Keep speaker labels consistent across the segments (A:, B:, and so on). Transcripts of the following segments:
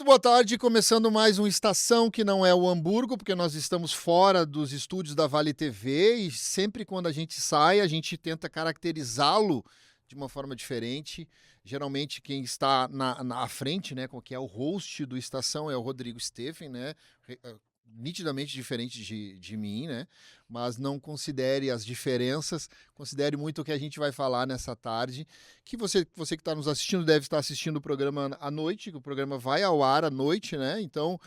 A: Muito boa tarde, começando mais um Estação que não é o Hamburgo, porque nós estamos fora dos estúdios da Vale TV e sempre quando a gente sai, a gente tenta caracterizá-lo de uma forma diferente. Geralmente quem está na frente, né, que é o host do Estação é o Rodrigo Steffen, né, nitidamente diferente de mim, né, mas não considere as diferenças, considere muito o que a gente vai falar nessa tarde, que você que está nos assistindo deve estar assistindo o programa à noite, que o programa vai ao ar à noite, né, então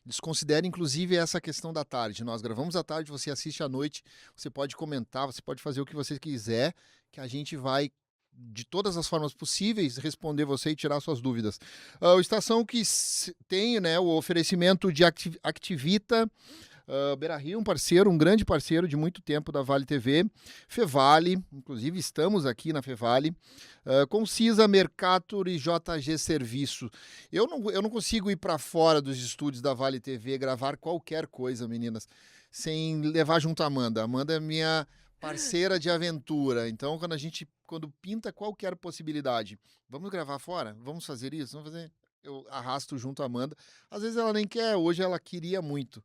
A: desconsidere inclusive essa questão da tarde. Nós gravamos à tarde, você assiste à noite, você pode comentar, você pode fazer o que você quiser, que a gente vai de todas as formas possíveis responder você e tirar suas dúvidas. O Estação que tem, né, o oferecimento de Activita, Beira Rio, um grande parceiro de muito tempo da Vale TV, Fevale, inclusive estamos aqui na Fevale, Concisa, Mercator e JG Serviço. Eu não consigo ir para fora dos estúdios da Vale TV gravar qualquer coisa, meninas, sem levar junto a Amanda. Amanda é minha parceira de aventura, então quando pinta qualquer possibilidade, vamos gravar fora? Vamos fazer isso? Vamos fazer... Eu arrasto junto a Amanda. Às vezes ela nem quer, hoje ela queria muito.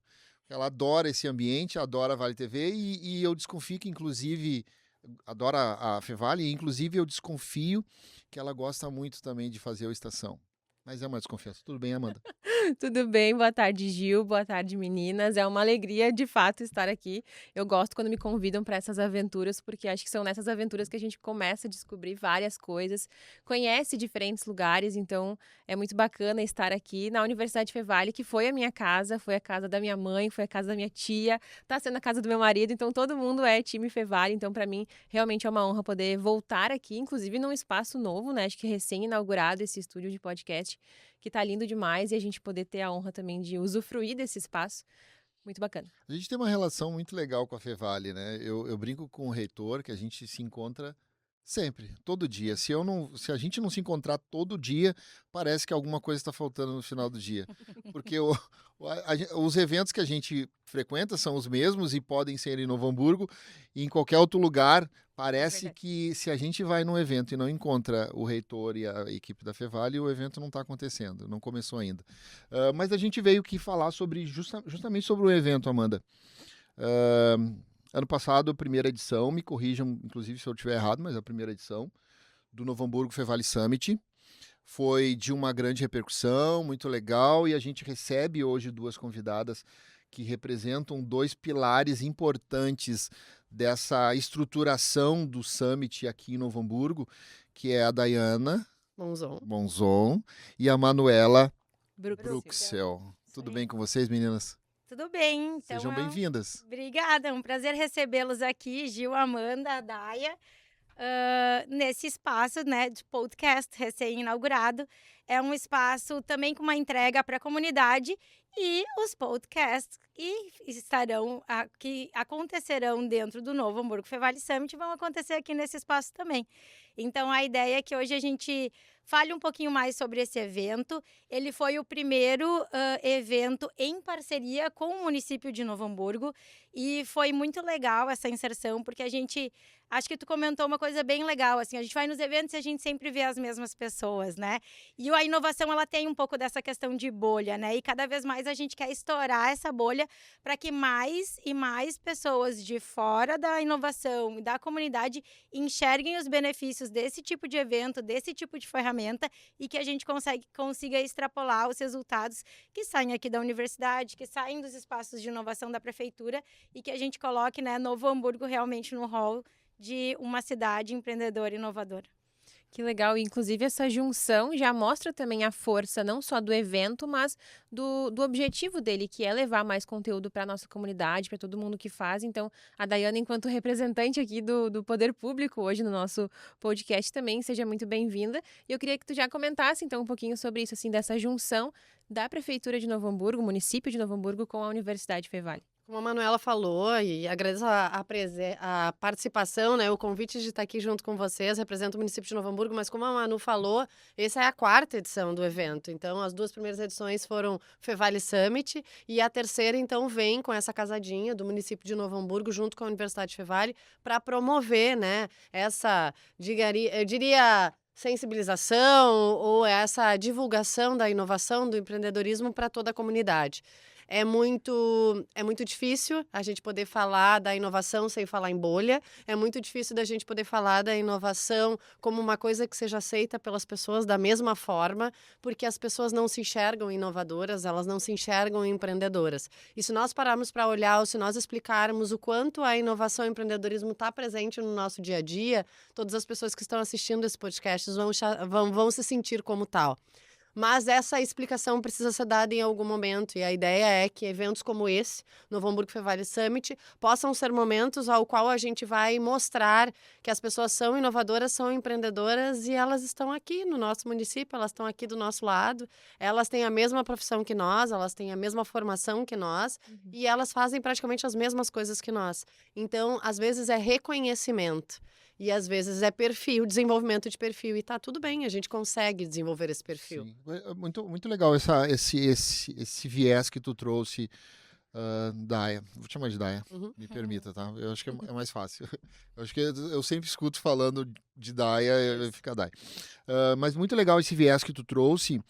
A: Ela adora esse ambiente, adora a Vale TV e eu desconfio que, inclusive, adora a Fevale e, inclusive, eu desconfio que ela gosta muito também de fazer o Estação. Mas é uma desconfiança. Tudo bem, Amanda?
B: Tudo bem, boa tarde, Gil, boa tarde, meninas. É uma alegria, de fato, estar aqui. Eu gosto quando me convidam para essas aventuras, porque acho que são nessas aventuras que a gente começa a descobrir várias coisas, conhece diferentes lugares, então é muito bacana estar aqui na Universidade Fevale, que foi a minha casa, foi a casa da minha mãe, foi a casa da minha tia, está sendo a casa do meu marido, então todo mundo é time Fevale, então para mim realmente é uma honra poder voltar aqui, inclusive num espaço novo, né? Acho que recém-inaugurado esse estúdio de podcast, que tá lindo demais, e a gente poder ter a honra também de usufruir desse espaço, muito bacana.
A: A gente tem uma relação muito legal com a Fevale, né? Eu brinco com o reitor que a gente se encontra sempre, todo dia. Se a gente não se encontrar todo dia, parece que alguma coisa está faltando no final do dia. Porque os eventos que a gente frequenta são os mesmos e podem ser em Novo Hamburgo e em qualquer outro lugar.
B: É
A: Parece
B: verdade.
A: que se a gente vai num evento e não encontra o reitor e a equipe da Fevale, o evento não está acontecendo, não começou ainda. Mas a gente veio aqui falar sobre justamente sobre o evento, Amanda. Ano passado, a primeira edição, me corrijam, inclusive se eu estiver errado, mas a primeira edição do Novo Hamburgo Fevale Summit foi de uma grande repercussão, muito legal, e a gente recebe hoje duas convidadas que representam dois pilares importantes dessa estruturação do Summit aqui em Novo Hamburgo, que é a Dayana
B: Monzon.
A: Monzon e a Manuela
B: Bruxel.
A: Bruxel.
C: Isso
A: Tudo
C: aí.
A: bem com vocês, meninas?
C: Tudo bem, então
A: Sejam bem-vindas.
C: obrigada, é um prazer recebê-los aqui, Gil, Amanda, Daia, nesse espaço, né, de podcast recém-inaugurado. É um espaço também com uma entrega para a comunidade e os podcasts que acontecerão dentro do Novo Hamburgo Fevale Summit vão acontecer aqui nesse espaço também. Então a ideia é que hoje a gente fale um pouquinho mais sobre esse evento. Ele foi o primeiro evento em parceria com o município de Novo Hamburgo e foi muito legal essa inserção, porque acho que tu comentou uma coisa bem legal, assim, a gente vai nos eventos e a gente sempre vê as mesmas pessoas, né? E a inovação, ela tem um pouco dessa questão de bolha, né? E cada vez mais a gente quer estourar essa bolha para que mais e mais pessoas de fora da inovação e da comunidade enxerguem os benefícios desse tipo de evento, desse tipo de ferramenta e que a gente consiga extrapolar os resultados que saem aqui da universidade, que saem dos espaços de inovação da prefeitura e que a gente coloque, né, Novo Hamburgo realmente no hall de uma cidade empreendedora e inovadora.
B: Que legal, e inclusive essa junção já mostra também a força não só do evento, mas do objetivo dele, que é levar mais conteúdo para a nossa comunidade, para todo mundo que faz. Então, a Dayana, enquanto representante aqui do Poder Público hoje no nosso podcast também, seja muito bem-vinda. E eu queria que tu já comentasse então um pouquinho sobre isso, assim, dessa junção da Prefeitura de Novo Hamburgo, município de Novo Hamburgo, com a Universidade Fevale.
D: Como a Manuela falou, e agradeço a participação, né, o convite de estar aqui junto com vocês, represento o município de Novo Hamburgo, mas como a Manu falou, essa é a quarta edição do evento. Então, as duas primeiras edições foram Fevale Summit, e a terceira, então, vem com essa casadinha do município de Novo Hamburgo, junto com a Universidade Fevale, para promover, né, essa, eu diria, sensibilização ou essa divulgação da inovação, do empreendedorismo para toda a comunidade. É muito difícil a gente poder falar da inovação sem falar em bolha. É muito difícil da gente poder falar da inovação como uma coisa que seja aceita pelas pessoas da mesma forma, porque as pessoas não se enxergam inovadoras, elas não se enxergam empreendedoras. E se nós pararmos para olhar, ou se nós explicarmos o quanto a inovação e o empreendedorismo está presente no nosso dia a dia, todas as pessoas que estão assistindo esse podcast vão se sentir como tal. Mas essa explicação precisa ser dada em algum momento, e a ideia é que eventos como esse, Novo Hamburgo Fe Vale Summit, possam ser momentos ao qual a gente vai mostrar que as pessoas são inovadoras, são empreendedoras, e elas estão aqui no nosso município, elas estão aqui do nosso lado, elas têm a mesma profissão que nós, elas têm a mesma formação que nós, e elas fazem praticamente as mesmas coisas que nós. Então, às vezes é reconhecimento. E às vezes é perfil, desenvolvimento de perfil. E tá tudo bem, a gente consegue desenvolver esse perfil.
A: Sim. Muito legal esse viés que tu trouxe, Daia. Vou te chamar de Daia, me permita, tá? Eu acho que é mais fácil. Eu acho que eu sempre escuto falando de Daia, fica Daia. Mas muito legal esse viés que tu trouxe,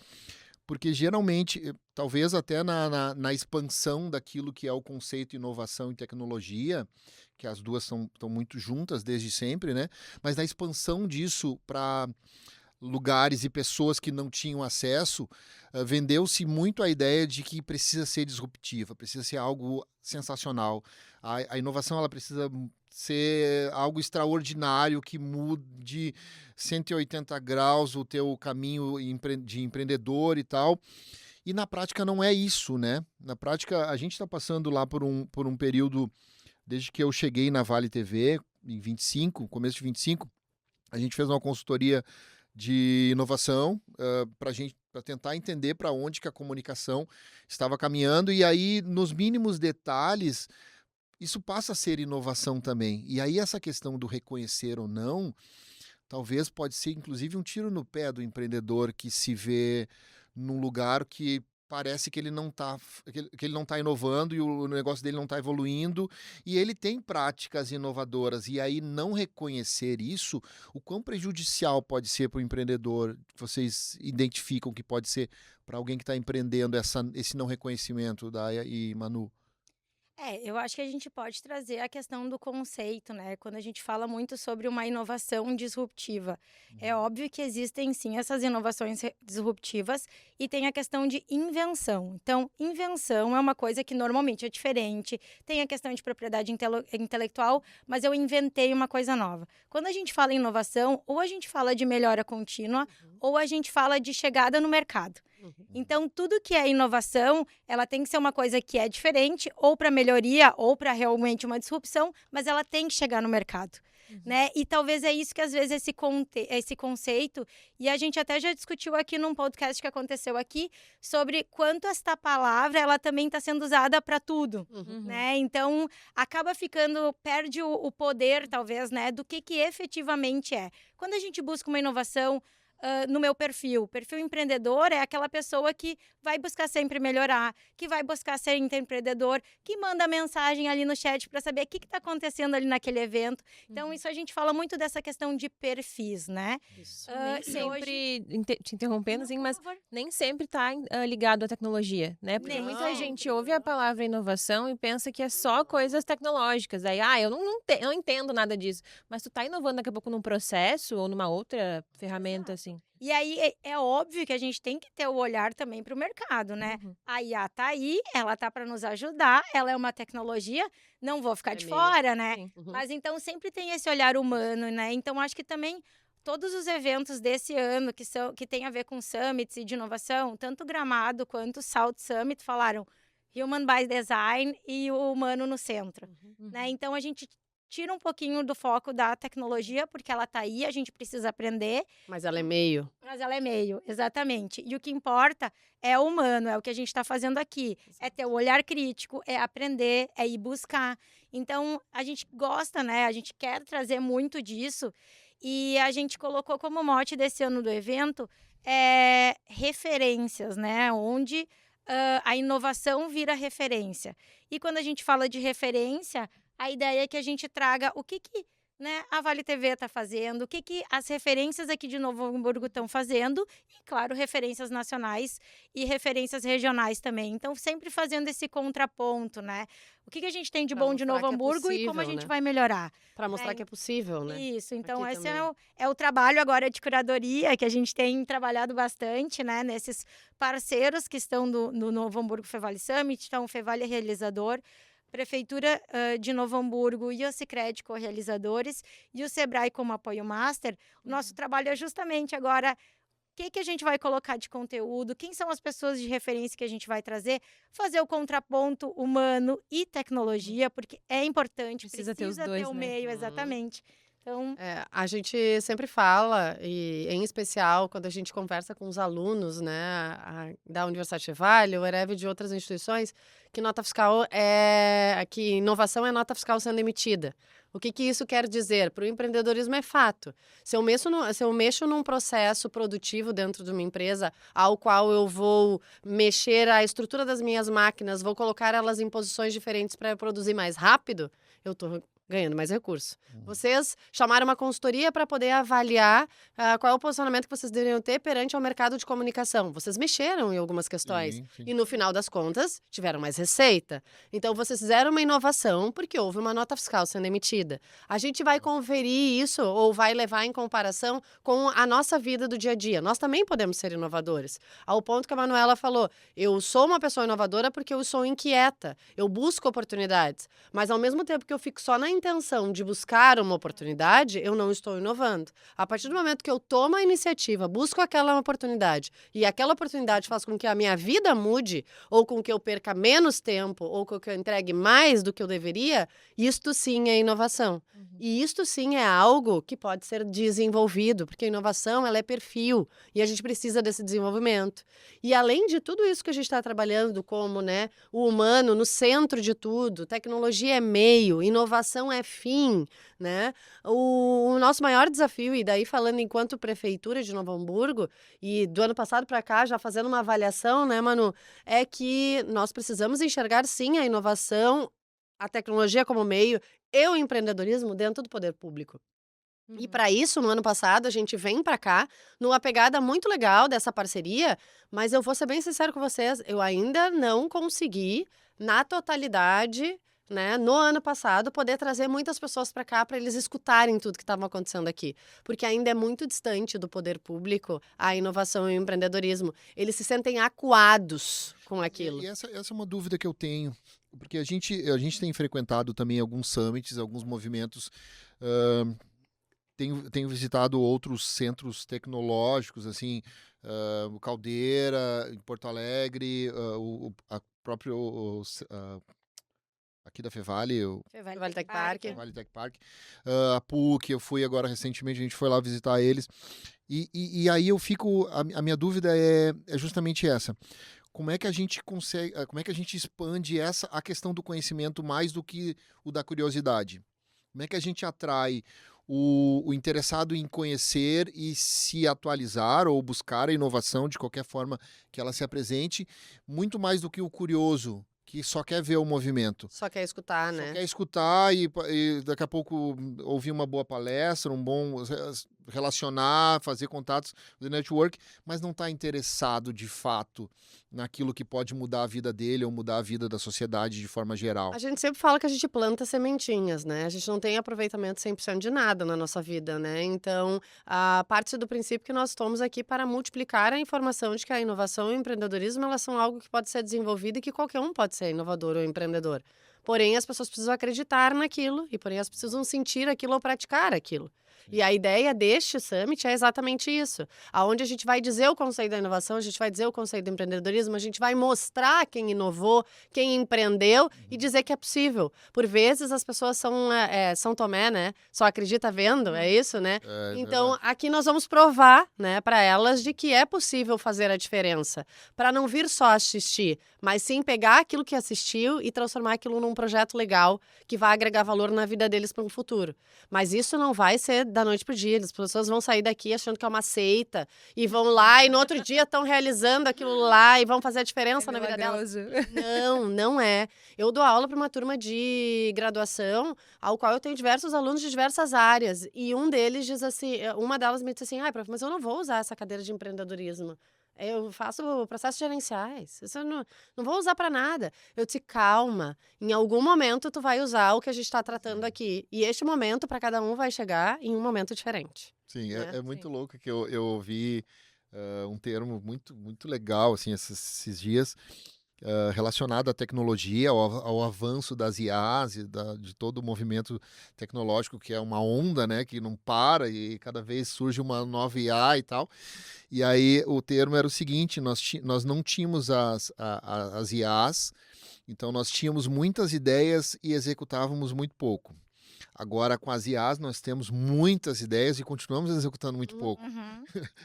A: porque geralmente, talvez até na expansão daquilo que é o conceito inovação e tecnologia, que as duas estão muito juntas desde sempre, né? Mas na expansão disso para lugares e pessoas que não tinham acesso, vendeu-se muito a ideia de que precisa ser disruptiva, precisa ser algo sensacional. A inovação ela precisa ser algo extraordinário que mude 180 graus o teu caminho de empreendedor e tal. E na prática não é isso, né? Na prática a gente está passando lá por um período, desde que eu cheguei na Vale TV, em 25, começo de 25, a gente fez uma consultoria de inovação para tentar entender para onde que a comunicação estava caminhando, e aí nos mínimos detalhes isso passa a ser inovação também. E aí essa questão do reconhecer ou não, talvez pode ser inclusive um tiro no pé do empreendedor que se vê num lugar que parece que ele não está inovando e o negócio dele não está evoluindo, e ele tem práticas inovadoras, e aí não reconhecer isso, o quão prejudicial pode ser para o empreendedor, que vocês identificam que pode ser para alguém que está empreendendo esse não reconhecimento, Daia e Manu?
C: Eu acho que a gente pode trazer a questão do conceito, né? Quando a gente fala muito sobre uma inovação disruptiva. É óbvio que existem, sim, essas inovações disruptivas e tem a questão de invenção. Então, invenção é uma coisa que normalmente é diferente. Tem a questão de propriedade intelectual, mas eu inventei uma coisa nova. Quando a gente fala em inovação, ou a gente fala de melhora contínua, ou a gente fala de chegada no mercado. Então, tudo que é inovação, ela tem que ser uma coisa que é diferente, ou para melhoria, ou para realmente uma disrupção, mas ela tem que chegar no mercado. Né? E talvez é isso que às vezes esse conceito, e a gente até já discutiu aqui num podcast que aconteceu aqui, sobre quanto esta palavra ela também está sendo usada para tudo. Né? Então, acaba perde o poder, talvez, né, do que efetivamente é. Quando a gente busca uma inovação, no meu perfil empreendedor é aquela pessoa que vai buscar sempre melhorar, que vai buscar ser empreendedor, que manda mensagem ali no chat para saber o que está acontecendo ali naquele evento. Então, isso a gente fala muito dessa questão de perfis, né?
B: Isso. Nem sempre, te interrompendo,
C: Não,
B: assim, mas
C: por favor.
B: nem sempre está ligado à tecnologia, né? Porque
C: Nem.
B: muita gente ouve a palavra inovação e pensa que é só coisas tecnológicas. Aí, eu não entendo nada disso. Mas tu tá inovando daqui a pouco num processo ou numa outra ferramenta, assim.
C: E aí é óbvio que a gente tem que ter o olhar também para o mercado, né? A IA tá aí, ela tá para nos ajudar, ela é uma tecnologia, não vou ficar de fora, né?
B: Sim.
C: Mas então sempre tem esse olhar humano, né? Então acho que também todos os eventos desse ano que tem a ver com summits e de inovação, tanto Gramado quanto South Summit falaram Human by Design e o humano no centro, né? Então a gente tira um pouquinho do foco da tecnologia, porque ela tá aí, a gente precisa aprender.
D: Mas ela é meio.
C: Mas ela é meio, exatamente. E o que importa é o humano, é o que a gente está fazendo aqui. É ter o olhar crítico, é aprender, é ir buscar. Então, a gente gosta, né? A gente quer trazer muito disso. E a gente colocou como mote desse ano do evento referências, né? Onde a inovação vira referência. E quando a gente fala de referência, a ideia é que a gente traga o que né, a Vale TV está fazendo, o que as referências aqui de Novo Hamburgo estão fazendo e, claro, referências nacionais e referências regionais também. Então, sempre fazendo esse contraponto, né? O que a gente tem de
D: Pra
C: bom de
D: mostrar
C: Novo
D: que é
C: Hamburgo e como a
D: possível,
C: gente
D: né?
C: vai melhorar.
D: Para mostrar
C: É,
D: que é possível, né?
C: Isso, então
D: Aqui
C: esse
D: também.
C: é o trabalho agora de curadoria que a gente tem trabalhado bastante, né, nesses parceiros que estão no Novo Hamburgo Fevale Summit, então o Fevale é realizador, Prefeitura de Novo Hamburgo e o Sicredi co-realizadores e o Sebrae como apoio master. O nosso trabalho é justamente agora o que a gente vai colocar de conteúdo, quem são as pessoas de referência que a gente vai trazer, fazer o contraponto humano e tecnologia, porque é importante,
B: Precisa ter os dois,
C: o
B: né?
C: meio, exatamente. Então,
D: A gente sempre fala, e em especial quando a gente conversa com os alunos, né, da Universidade Fevale, o EREV de outras instituições, que nota fiscal que inovação é nota fiscal sendo emitida. O que isso quer dizer? Para o empreendedorismo é fato. Se eu mexo num processo produtivo dentro de uma empresa, ao qual eu vou mexer a estrutura das minhas máquinas, vou colocar elas em posições diferentes para produzir mais rápido, eu estou ganhando mais recurso. Vocês chamaram uma consultoria para poder avaliar qual é o posicionamento que vocês deveriam ter perante ao mercado de comunicação. Vocês mexeram em algumas questões.
A: Sim, sim.
D: E no final das contas, tiveram mais receita. Então, vocês fizeram uma inovação porque houve uma nota fiscal sendo emitida. A gente vai conferir isso ou vai levar em comparação com a nossa vida do dia a dia. Nós também podemos ser inovadores. Ao ponto que a Manuela falou, eu sou uma pessoa inovadora porque eu sou inquieta. Eu busco oportunidades. Mas ao mesmo tempo que eu fico só na intenção de buscar uma oportunidade, eu não estou inovando. A partir do momento que eu tomo a iniciativa, busco aquela oportunidade e aquela oportunidade faz com que a minha vida mude, ou com que eu perca menos tempo, ou com que eu entregue mais do que eu deveria, isto sim é inovação. E isto sim é algo que pode ser desenvolvido, porque a inovação ela é perfil e a gente precisa desse desenvolvimento. E além de tudo isso que a gente está trabalhando como, né, o humano no centro de tudo, tecnologia é meio, inovação é fim, né? O nosso maior desafio, e daí falando enquanto prefeitura de Novo Hamburgo, e do ano passado para cá, já fazendo uma avaliação, né, Manu, é que nós precisamos enxergar sim a inovação, a tecnologia como meio e o empreendedorismo dentro do poder público. E para isso, no ano passado, a gente vem para cá numa pegada muito legal dessa parceria, mas eu vou ser bem sincero com vocês, eu ainda não consegui, na totalidade, né, no ano passado, poder trazer muitas pessoas para cá para eles escutarem tudo que estava acontecendo aqui. Porque ainda é muito distante do poder público a inovação e o empreendedorismo. Eles se sentem acuados com aquilo.
A: E essa é uma dúvida que eu tenho, porque a gente tem frequentado também alguns summits, alguns movimentos. Tenho visitado outros centros tecnológicos, assim, o Caldeira, em Porto Alegre, a próprio aqui da Fevale, o
D: Fevale Tech Park.
A: Fevale Tech Park, a PUC, eu fui agora recentemente, a gente foi lá visitar eles, e aí eu fico, a minha dúvida é justamente essa. Como é que a gente consegue, como é que a gente expande a questão do conhecimento mais do que o da curiosidade? Como é que a gente atrai o interessado em conhecer e se atualizar ou buscar a inovação de qualquer forma que ela se apresente, muito mais do que o curioso, que só quer ver o movimento.
D: Só quer escutar,
A: Só
D: né?
A: quer escutar e daqui a pouco ouvir uma boa palestra, um bom relacionar, fazer contatos, fazer network, mas não está interessado de fato naquilo que pode mudar a vida dele ou mudar a vida da sociedade de forma geral.
D: A gente sempre fala que a gente planta sementinhas, né? A gente não tem aproveitamento 100% de nada na nossa vida, né? Então, a parte do princípio que nós estamos aqui para multiplicar a informação de que a inovação e o empreendedorismo, elas são algo que pode ser desenvolvido e que qualquer um pode ser inovador ou empreendedor. Porém, as pessoas precisam acreditar naquilo e, porém, elas precisam sentir aquilo ou praticar aquilo. E a ideia deste summit é exatamente isso. Aonde a gente vai dizer o conceito da inovação, a gente vai dizer o conceito do empreendedorismo, a gente vai mostrar quem inovou, quem empreendeu e dizer que é possível. Por vezes as pessoas são São Tomé, né? Só acredita vendo, é isso, né? Então,
A: Verdade.
D: aqui nós vamos provar, né, para elas de que é possível fazer a diferença. Para não vir só assistir, mas sim pegar aquilo que assistiu e transformar aquilo num projeto legal que vai agregar valor na vida deles para um futuro. Mas isso não vai ser da noite pro dia. As pessoas vão sair daqui achando que é uma seita e vão lá e no outro dia estão realizando aquilo lá e vão fazer a diferença na vida delas. Não, não é. Eu dou aula para uma turma de graduação, ao qual eu tenho diversos alunos de diversas áreas. E um deles diz assim, uma delas me disse assim, prof, mas eu não vou usar essa cadeira de empreendedorismo. Eu faço processos gerenciais. Isso eu não vou usar para nada. Eu disse, calma. Em algum momento tu vai usar o que a gente está tratando aqui. E este momento, para cada um, vai chegar em um momento diferente.
A: Sim,
D: né?
A: é muito louco que eu ouvi um termo muito, muito legal, assim, esses dias, relacionado à tecnologia, ao avanço das IAs e de todo o movimento tecnológico, que é uma onda, né, que não para e cada vez surge uma nova IA e tal. E aí o termo era o seguinte, nós não tínhamos as IAs, então nós tínhamos muitas ideias e executávamos muito pouco. Agora, com as IAs, nós temos muitas ideias e continuamos executando muito pouco.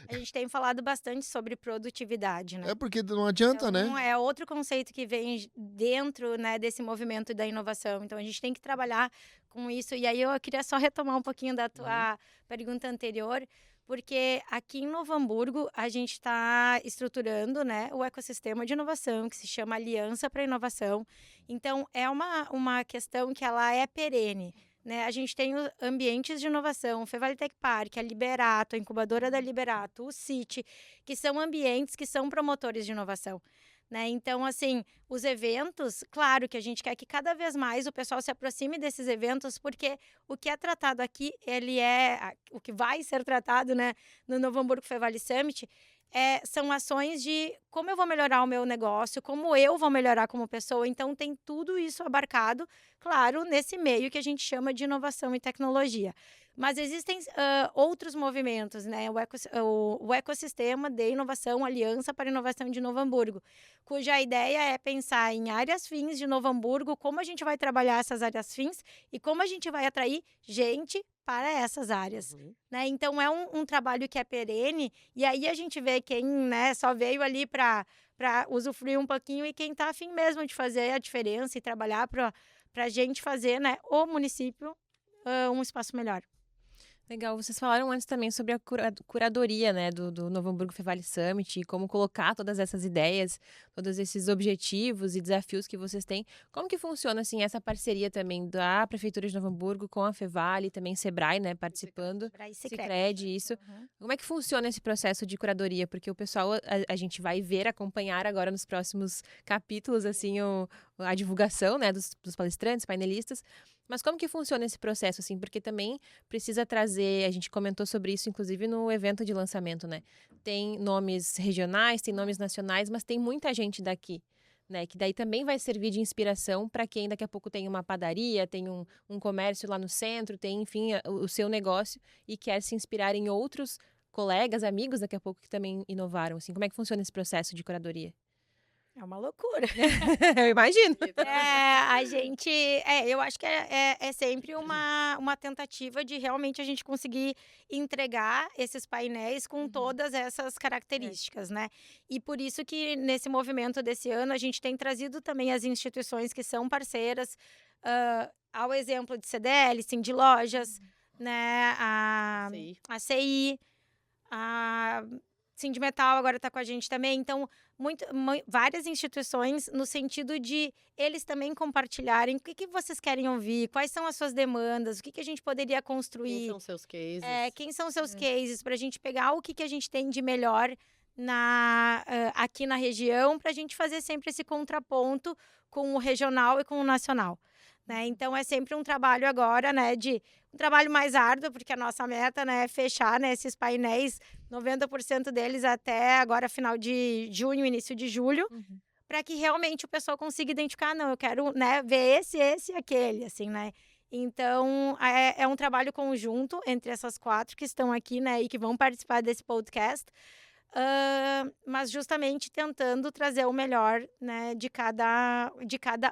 C: A gente tem falado bastante sobre produtividade, né?
A: É porque não adianta,
C: Então,
A: né?
C: é outro conceito que vem dentro, né, desse movimento da inovação. Então, a gente tem que trabalhar com isso. E aí, eu queria só retomar um pouquinho da tua pergunta anterior, porque aqui em Novo Hamburgo, a gente está estruturando, né, o ecossistema de inovação, que se chama Aliança para a Inovação. Então, é uma questão que ela é perene. Né, a gente tem ambientes de inovação, o Fevalitec Park, a Liberato, a incubadora da Liberato, o CIT, que são ambientes que são promotores de inovação. Né? Então, assim, os eventos, claro que a gente quer que cada vez mais o pessoal se aproxime desses eventos, porque o que é tratado aqui, o que vai ser tratado, né, no Novo Hamburgo Fevali Summit, são ações de como eu vou melhorar o meu negócio, como eu vou melhorar como pessoa. Então, tem tudo isso abarcado, claro, nesse meio que a gente chama de inovação e tecnologia. Mas existem outros movimentos, né? O ecossistema de inovação, Aliança para a Inovação de Novo Hamburgo, cuja ideia é pensar em áreas fins de Novo Hamburgo, como a gente vai trabalhar essas áreas fins e como a gente vai atrair gente para essas áreas. Né? Então, é um trabalho que é perene, e aí a gente vê quem, né, só veio ali para usufruir um pouquinho e quem está afim mesmo de fazer a diferença e trabalhar para a gente fazer, né, o município um espaço melhor.
B: Legal, vocês falaram antes também sobre a curadoria, né, do Novo Hamburgo Fevali Summit e como colocar todas essas ideias, todos esses objetivos e desafios que vocês têm. Como que funciona, assim, essa parceria também da Prefeitura de Novo Hamburgo com a Fevali, também Sebrae, né, participando, Sicredi, isso. Como é que funciona esse processo de curadoria? Porque o pessoal, a gente vai acompanhar agora nos próximos capítulos, assim, a divulgação, né, dos palestrantes, painelistas. Mas como que funciona esse processo, assim? Porque também precisa trazer, a gente comentou sobre isso, inclusive, no evento de lançamento, né? Tem nomes regionais, tem nomes nacionais, mas tem muita gente daqui, né? Que daí também vai servir de inspiração para quem daqui a pouco tem uma padaria, tem um comércio lá no centro, tem, enfim, o seu negócio e quer se inspirar em outros colegas, amigos daqui a pouco que também inovaram, assim. Como é que funciona esse processo de curadoria?
C: É uma loucura.
B: Eu imagino.
C: Eu acho que é sempre uma tentativa de realmente a gente conseguir entregar esses painéis com todas essas características, né? E por isso que nesse movimento desse ano a gente tem trazido também as instituições que são parceiras, ao exemplo de CDL, Cindy Lojas, né? A CI, a Cindy Metal agora está com a gente também. Então, várias instituições no sentido de eles também compartilharem o que vocês querem ouvir, quais são as suas demandas, o que a gente poderia construir.
D: Quem são seus cases.
C: Quem são seus cases, para a gente pegar o que a gente tem de melhor aqui na região, para a gente fazer sempre esse contraponto com o regional e com o nacional. Né? Então, é sempre um trabalho agora, né, um trabalho mais árduo, porque a nossa meta, né, é fechar, né, esses painéis, 90% deles até agora, final de junho, início de julho, para que realmente o pessoal consiga identificar, não, eu quero, né, ver esse e aquele, assim, né. Então, é um trabalho conjunto entre essas 4 que estão aqui, né, e que vão participar desse podcast, mas justamente tentando trazer o melhor, né, de cada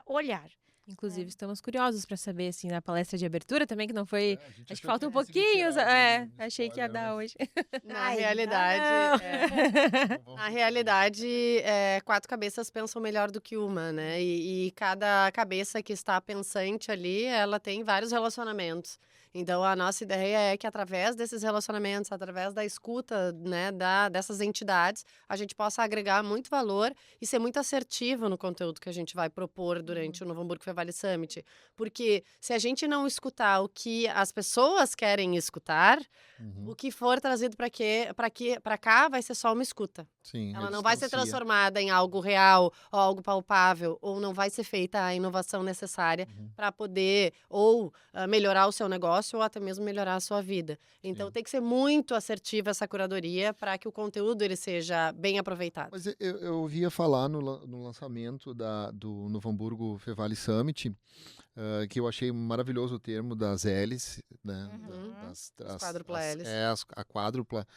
C: olhar.
B: Inclusive, estamos curiosos para saber, assim, na palestra de abertura também, que não foi...
A: a gente
B: Acho que
A: achou
B: falta um
A: ia conseguir
B: pouquinho,
A: tirar algum
B: achei que ia
A: spoiler,
B: dar
A: mas
B: hoje.
D: Na
C: Ai,
D: realidade,
A: não vamos
D: na realidade, quatro cabeças pensam melhor do que uma, né? E cada cabeça que está pensante ali, ela tem vários relacionamentos. Então, a nossa ideia é que através desses relacionamentos, através da escuta, né, dessas entidades, a gente possa agregar muito valor e ser muito assertivo no conteúdo que a gente vai propor durante o Novo Hamburgo Fevale Summit. Porque se a gente não escutar o que as pessoas querem escutar,
A: Uhum.
D: o que for trazido para cá vai ser só uma escuta.
A: Sim,
D: Ela
A: ele
D: não vai ser
A: distancia.
D: transformada em algo real ou algo palpável, ou não vai ser feita a inovação necessária
A: Uhum.
D: para poder ou melhorar o seu negócio ou até mesmo melhorar a sua vida. Então
A: Sim.
D: tem que ser muito assertiva essa curadoria para que o conteúdo ele seja bem aproveitado.
A: Mas eu ouvia falar no lançamento do Novo Hamburgo Fevale Summit, que eu achei maravilhoso o termo das hélices, né?
C: Uhum.
D: As quádrupla hélice.
A: A quádrupla.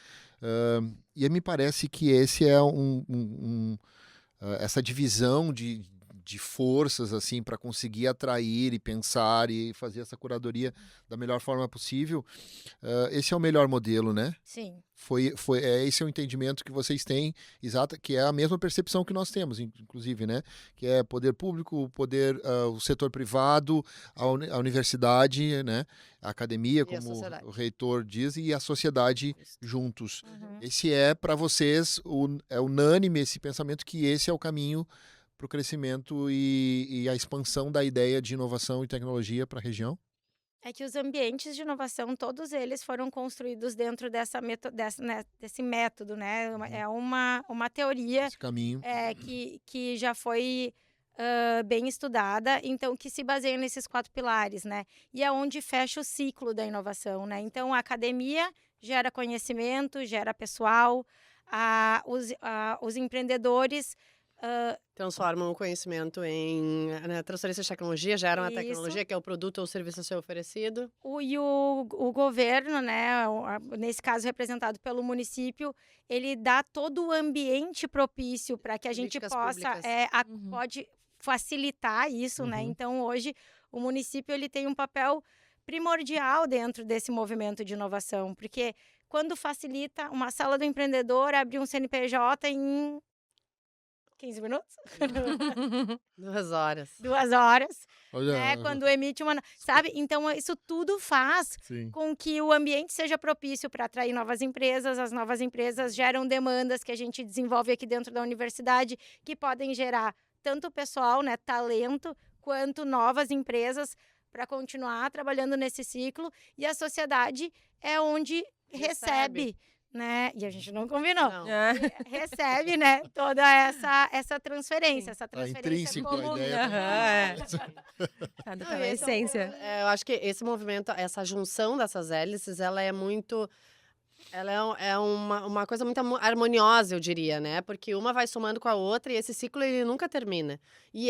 A: E me parece que esse é essa divisão de forças assim para conseguir atrair e pensar e fazer essa curadoria da melhor forma possível. Esse é o melhor modelo, né?
C: Sim.
A: Esse é o entendimento que vocês têm, exato, que é a mesma percepção que nós temos, inclusive, né? Que é poder público, o setor privado, a universidade, né? A academia,
D: E a
A: como
D: sociedade.
A: o reitor diz, e a sociedade juntos.
C: Uhum.
A: Esse é, para vocês, é unânime esse pensamento que esse é o caminho para o crescimento e a expansão da ideia de inovação e tecnologia para a região?
C: É que os ambientes de inovação, todos eles foram construídos dentro desse método, né? É uma teoria
A: Esse caminho.
C: que já foi bem estudada, então que se baseia nesses 4 pilares, né? E é onde fecha o ciclo da inovação, né? Então, a academia gera conhecimento, gera pessoal, os empreendedores
D: Transformam o conhecimento em transferência de tecnologia, geram a
C: Isso.
D: tecnologia, que é o produto ou serviço a ser oferecido.
C: o governo, né, nesse caso representado pelo município, ele dá todo o ambiente propício para que a gente
D: Políticas
C: possa
D: públicas.
C: pode facilitar isso, né?
A: Uhum.
C: Então hoje o município ele tem um papel primordial dentro desse movimento de inovação, porque quando facilita uma sala do empreendedor abrir um CNPJ em 15 minutos,
D: 2 horas.
C: 2 horas,
A: Olha,
C: né? Quando emite uma, sabe? Então isso tudo faz
A: sim.
C: com que o ambiente seja propício para atrair novas empresas. As novas empresas geram demandas que a gente desenvolve aqui dentro da universidade, que podem gerar tanto pessoal, né, talento, quanto novas empresas para continuar trabalhando nesse ciclo. E a sociedade é onde recebe, né? E a gente não combinou.
D: Não.
C: Recebe, né, toda essa transferência.
B: Sim.
C: Essa
A: Tá
C: transferência
A: intrínseco
C: como...
A: a ideia.
B: Tá
D: Não,
B: na
D: esse
B: essência.
D: eu acho que esse movimento, essa junção dessas hélices, ela é muito... Ela é uma coisa muito harmoniosa, eu diria, né? Porque uma vai somando com a outra e esse ciclo ele nunca termina. E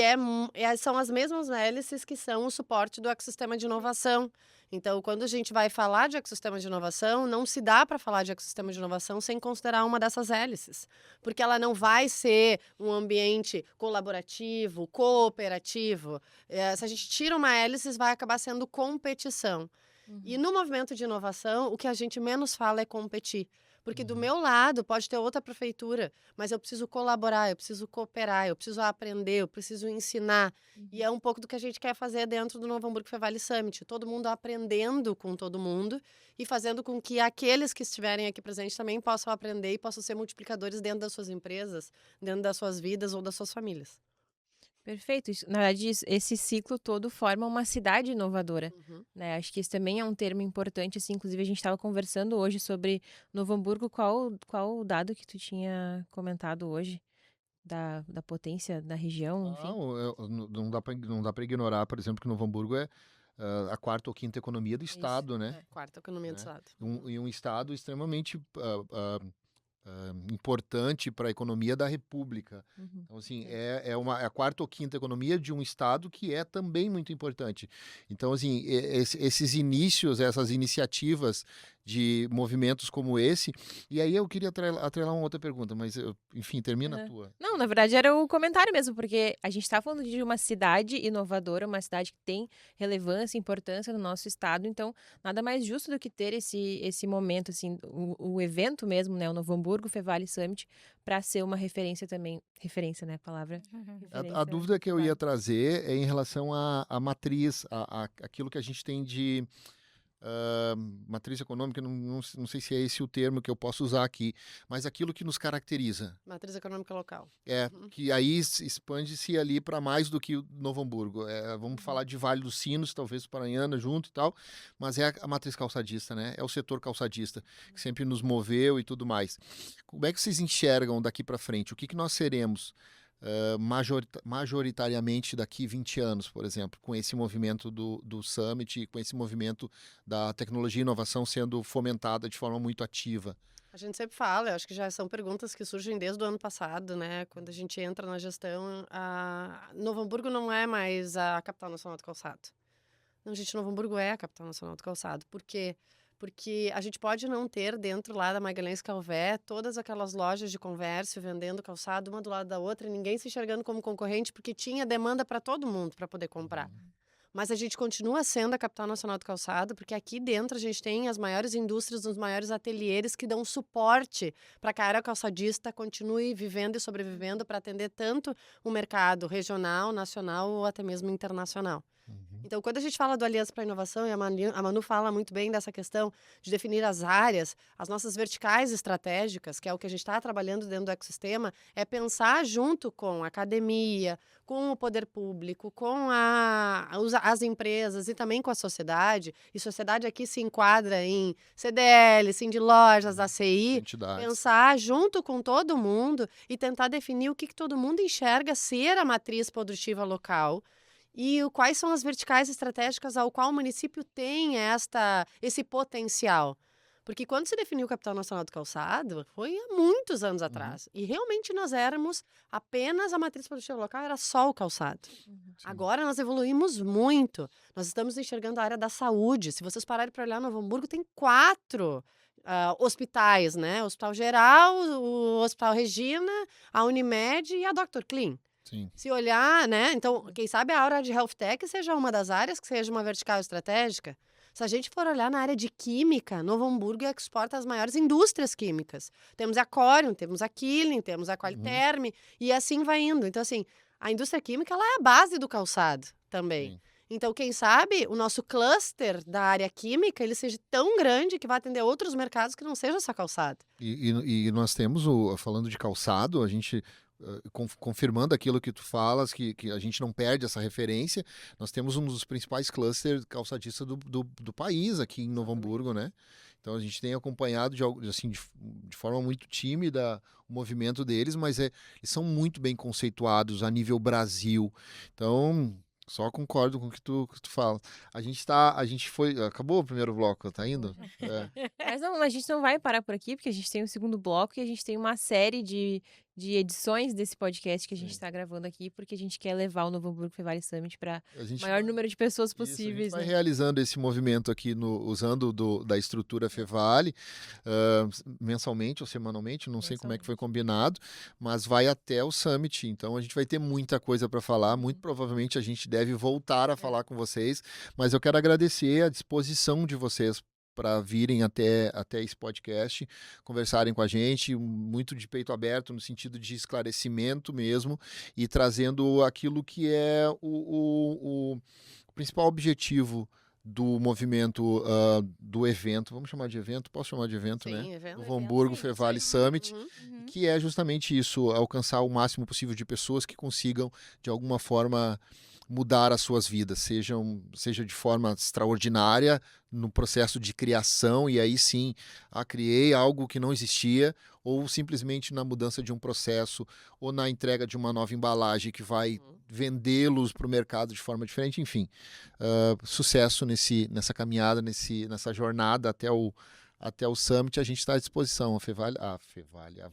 D: são as mesmas hélices que são o suporte do ecossistema de inovação. Então, quando a gente vai falar de ecossistema de inovação, não se dá para falar de ecossistema de inovação sem considerar uma dessas hélices. Porque ela não vai ser um ambiente colaborativo, cooperativo. Se a gente tira uma hélice, vai acabar sendo competição. E no movimento de inovação, o que a gente menos fala é competir. Porque do meu lado pode ter outra prefeitura, mas eu preciso colaborar, eu preciso cooperar, eu preciso aprender, eu preciso ensinar. E é um pouco do que a gente quer fazer dentro do Novo Hamburgo Fevale Summit. Todo mundo aprendendo com todo mundo e fazendo com que aqueles que estiverem aqui presentes também possam aprender e possam ser multiplicadores dentro das suas empresas, dentro das suas vidas ou das suas famílias.
B: Perfeito. Na verdade, esse ciclo todo forma uma cidade inovadora,
D: Uhum.
B: né? Acho que isso também é um termo importante, assim. Inclusive, a gente estava conversando hoje sobre Novo Hamburgo. Qual o dado que tu tinha comentado hoje da potência da região, enfim?
A: Não dá para ignorar, por exemplo, que Novo Hamburgo é a quarta ou quinta economia do estado, né?
D: Quarta economia do
A: Né?
D: estado.
A: E um estado extremamente importante para a economia da República.
B: Uhum.
A: Então, assim, é a quarta ou quinta economia de um estado que é também muito importante. Então, assim, esses inícios, essas iniciativas de movimentos como esse. E aí eu queria atrelar uma outra pergunta, mas, enfim, termina a tua.
B: Não, na verdade era o comentário mesmo, porque a gente está falando de uma cidade inovadora, uma cidade que tem relevância e importância no nosso estado, então nada mais justo do que ter esse momento, assim, o evento mesmo, né, o Novo Hamburgo Fevale Summit, para ser uma referência também, referência, né, a palavra?
A: A dúvida que eu ia trazer é em relação à matriz, aquilo que a gente tem de matriz econômica, não sei se é esse o termo que eu posso usar aqui, mas aquilo que nos caracteriza.
D: Matriz econômica local.
A: Que aí expande-se ali para mais do que o Novo Hamburgo. Vamos falar de Vale dos Sinos, talvez Paranhana junto e tal, mas é a matriz calçadista, né? É o setor calçadista, que sempre nos moveu e tudo mais. Como é que vocês enxergam daqui para frente? O que nós seremos majoritariamente daqui 20 anos, por exemplo, com esse movimento do Summit, com esse movimento da tecnologia e inovação sendo fomentada de forma muito ativa?
D: A gente sempre fala, eu acho que já são perguntas que surgem desde o ano passado, né? Quando a gente entra na gestão, Novo Hamburgo não é mais a capital nacional do calçado. Não, gente, Novo Hamburgo é a capital nacional do calçado. Por quê? Porque a gente pode não ter dentro lá da Magalhães Calvé todas aquelas lojas de comércio vendendo calçado uma do lado da outra e ninguém se enxergando como concorrente porque tinha demanda para todo mundo para poder comprar. Mas a gente continua sendo a capital nacional do calçado porque aqui dentro a gente tem as maiores indústrias, os maiores ateliês que dão suporte para que a área calçadista continue vivendo e sobrevivendo para atender tanto o mercado regional, nacional ou até mesmo internacional. Então, quando a gente fala do Aliança para a Inovação, e a Manu fala muito bem dessa questão de definir as áreas, as nossas verticais estratégicas, que é o que a gente está trabalhando dentro do ecossistema, é pensar junto com a academia, com o poder público, com as empresas e também com a sociedade. E sociedade aqui se enquadra em CDL, Cindy Lojas, ACI.
A: Entidades.
D: Pensar junto com todo mundo e tentar definir o que todo mundo enxerga ser a matriz produtiva local. E quais são as verticais estratégicas ao qual o município tem esse potencial? Porque quando se definiu o Capital Nacional do Calçado, foi há muitos anos atrás. E realmente nós éramos apenas a matriz produtiva local, era só o calçado. Agora nós evoluímos muito. Nós estamos enxergando a área da saúde. Se vocês pararem para olhar, Novo Hamburgo tem 4 hospitais, né? O Hospital Geral, o Hospital Regina, a Unimed e a Dr. Clean.
A: Sim.
D: Se olhar, né? Então, quem sabe a área de Health Tech seja uma das áreas que seja uma vertical estratégica. Se a gente for olhar na área de química, Novo Hamburgo exporta as maiores indústrias químicas. Temos a Corium, temos a Killing, temos a Qualiterm, e assim vai indo. Então, assim, a indústria química ela é a base do calçado também.
A: Sim.
D: Então, quem sabe o nosso cluster da área química ele seja tão grande que vai atender outros mercados que não seja só calçado.
A: E nós temos, falando de calçado, a gente... confirmando aquilo que tu falas, que a gente não perde essa referência, nós temos um dos principais clusters calçadistas do país aqui em Novo Hamburgo, né? Então a gente tem acompanhado de forma muito tímida o movimento deles, mas eles são muito bem conceituados a nível Brasil. Então, só concordo com o que tu fala. Acabou o primeiro bloco, tá indo?
B: Mas não, a gente não vai parar por aqui, porque a gente tem o segundo bloco e a gente tem uma série de edições desse podcast que a gente está gravando aqui, porque a gente quer levar o Novo Hamburgo Fevale Summit para o maior número de pessoas possíveis.
A: Isso, a gente vai realizando esse movimento aqui usando da estrutura Fevale, mensalmente ou semanalmente, não sei como é que foi combinado, mas vai até o Summit, então a gente vai ter muita coisa para falar, muito provavelmente a gente deve voltar a falar com vocês, mas eu quero agradecer a disposição de vocês para virem até esse podcast, conversarem com a gente, muito de peito aberto, no sentido de esclarecimento mesmo, e trazendo aquilo que é o principal objetivo do movimento, do evento, vamos chamar de evento? Posso chamar de evento,
D: sim,
A: né?
D: Evento.
A: Novo Hamburgo Fevale Summit, que é justamente isso, alcançar o máximo possível de pessoas que consigam, de alguma forma, mudar as suas vidas, seja de forma extraordinária no processo de criação, e aí sim, criei algo que não existia, ou simplesmente na mudança de um processo, ou na entrega de uma nova embalagem que vai vendê-los para o mercado de forma diferente, enfim. Sucesso nessa caminhada, nessa jornada até o Summit, a gente está à disposição. A